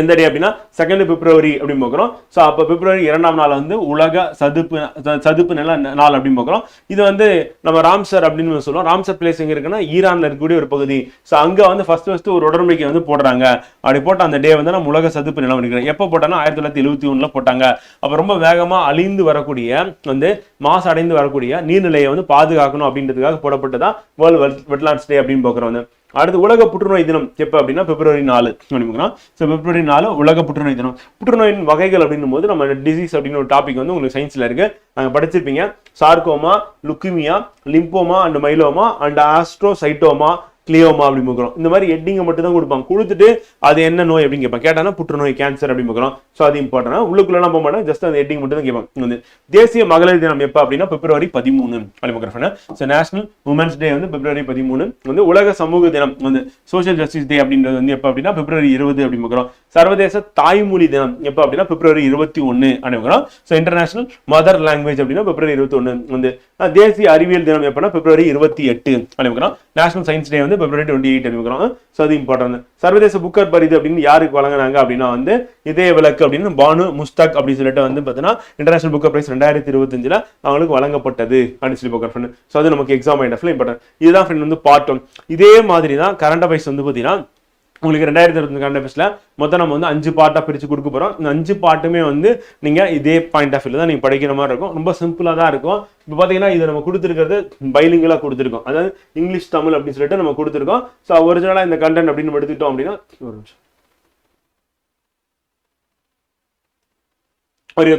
எந்த டே அப்படின்னா 2 பிப்ரவரி அப்படின்னு பார்க்குறோம். ஸோ அப்போ பிப்ரவரி 2ஆம் நாள் வந்து உலக சதுப்பு நில நாள் அப்படின்னு பார்க்குறோம். இது வந்து நம்ம ராம்சர் அப்படின்னு சொல்லுவோம். ராம்சர் பிளேஸ் எங்க இருக்குன்னா ஈரான்ல இருக்கக்கூடிய ஒரு பகுதி. ஸோ அங்கே வந்து ஃபர்ஸ்ட் ஒரு உடன்படிக்கை வந்து போடுறாங்க. அப்படி போட்ட அந்த டே வந்து நம்ம உலக சதுப்பு நிலம் இருக்கிறோம். எப்போ போட்டாலும் 1971 போட்டாங்க. அப்போ ரொம்ப வேகமாக அழிந்து வரக்கூடிய வந்து மாசு அடைந்து வரக்கூடிய நீர்நிலையை வந்து பாதுகாக்கணும் அப்படின்றதுக்காக போடப்பட்டதான் வேர்ல்ட் வெட்லாண்ட்ஸ் டே அப்படின்னு பார்க்குறோம். வந்து அடுத்து உலக புற்றுநோய் தினம் எப்போ அப்படின்னா பிப்ரவரி 4 அப்படிங்கிறோம். ஸோ பிப்ரவரி 4 உலக புற்றுநோய் தினம். புற்றுநோயின் வகைகள் அப்படின்னும் போது நம்ம டிசீஸ் அப்படின்னு ஒரு டாபிக் வந்து உங்களுக்கு சயின்ஸ்ல இருக்கு, நாங்கள் படிச்சிருப்பீங்க. Sarcoma, leukaemia, lymphoma and myeloma and astrocytoma, glioma அப்படி பார்க்குறோம். இந்த மாதிரி ஹெட்டிங்கை மட்டும் தான் கொடுப்பாங்க. கொடுத்துட்டு அது என்ன நோய் அப்படின்னு கேட்பாங்க. கேட்டானா புற்றுநோய் கேன்சர் அப்படின்னு பார்க்குறோம். ஸோ அது இம்பார்ட்டன்ட். உள்ளுக்குள்ளலாம் போக மாட்டேன், ஜஸ்ட் அந்த ஹெட்டிங் மட்டும் தான் கேட்பாங்க. வந்து தேசிய மகளிர் தினம் எப்போ அப்படின்னா பிப்ரவரி 13 அப்படி பார்க்குறேன். ஸோ நேஷனல் உமன்ஸ் டே வந்து பிப்ரவரி 13. வந்து உலக சமூக தினம் வந்து சோஷியல் ஜஸ்டிஸ் டே அப்படின்றது வந்து எப்போ அப்படின்னா பிப்ரவரி 20 அப்படி பார்க்குறோம். சர்வதேச தாய்மொழி தினம் எப்போ அப்படின்னா பிப்ரவரி 21 அப்படி பார்க்குறோம். ஸோ இன்டர்நேஷனல் மதர் லாங்குவேஜ் அப்படின்னா பிப்ரவரி 21. வந்து தேசிய அறிவியல் தினம் எப்போனா பிப்ரவரி 28 அப்படி பார்க்குறோம். நேஷனல் சயின்ஸ் டே வந்து பிப்ரவரி 28 அப்படிங்கிறோம். ஸோ அது இம்பார்ட்டன்ட். சர்வதேச புக்கர் பரிது அப்படின்னு யாருக்கு வழங்கினாங்க அப்படின்னா வந்து இதய விளக்கு அப்படின்னு பானு முஸ்தாக் அப்படின்னு சொல்லிட்டு வந்து பார்த்தீங்கன்னா இன்டர்நேஷனல் புக்கர் பிரைஸ் 2025 அவங்களுக்கு வழங்கப்பட்டது அப்படின்னு சொல்லி புக்கர் ஃப்ரெண்ட். ஸோ அது நமக்கு எக்ஸாம் பாயிண்ட் ஆஃப்ல இம்பார்ட்டன்ட். இதுதான் ஃப்ரெண்ட் வந்து பார்ட் 1. இதே மாதிரி தான் கரண்ட் அஃபேர்ஸ் வந்து பார்த்தீங்கன்னா உங்களுக்கு 2025 கரண்ட் அஃபேர்ஸ்ல மொத்தம் நம்ம வந்து 5 பார்ட்டா பிரிச்சு கொடுக்க போறோம். இந்த 5 பார்ட்டுமே வந்து நீங்க இதே பாயிண்ட் ஆஃப் வியூல தான் நீங்க படிக்கிற மாதிரி இருக்கும். ரொம்ப சிம்பிளா தான் இருக்கும். இப்போ பாத்தீங்கன்னா இதை நம்ம கொடுத்துருக்கிறது பைலிங்கலா கொடுத்துருக்கோம். அதாவது இங்கிலீஷ் தமிழ் அப்படின்னு சொல்லிட்டு நம்ம கொடுத்துருக்கோம். ஸோ ஒரிஜினலா இந்த கண்டென்ட் அப்படின்னு எடுத்துக்கிட்டோம் அப்படின்னா ஒரு நிமிஷம் ஒரு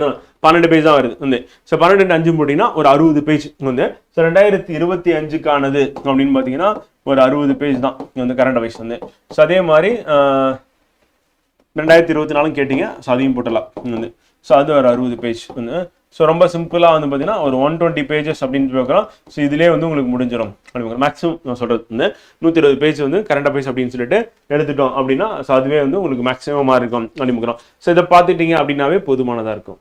12 பேஜ் தான் வருது வந்து. ஸோ 12 5 போட்டீங்கன்னா ஒரு 60 பேஜ் வந்து. ஸோ 2025க்கானது அப்படின்னு பார்த்தீங்கன்னா ஒரு 60 பேஜ் தான் வந்து கரண்ட் அஃபேர்ஸ் வந்து. ஸோ அதே மாதிரி 2024 கேட்டீங்க. ஸோ அதையும் போட்டலாம் வந்து. ஸோ அது ஒரு 60 பேஜ் வந்து. ஸோ ரொம்ப சிம்பிளாக வந்து பார்த்தீங்கன்னா ஒரு 120 பேஜஸ் அப்படின்னு பார்க்குறோம். ஸோ இதுலேயே வந்து உங்களுக்கு முடிஞ்சிடும் அப்படி மேக்ஸிமம் நான் சொல்கிறது வந்து 120 பேஜ் வந்து கரண்ட் அஃபேர்ஸ் அப்படின்னு சொல்லிட்டு எடுத்துட்டோம் அப்படின்னா ஸோ அதுவே வந்து உங்களுக்கு மேக்ஸிமமாக இருக்கும் அப்படின்னு பார்க்குறோம். ஸோ இதை பார்த்துட்டீங்க அப்படின்னாவே போதுமானதாக இருக்கும்.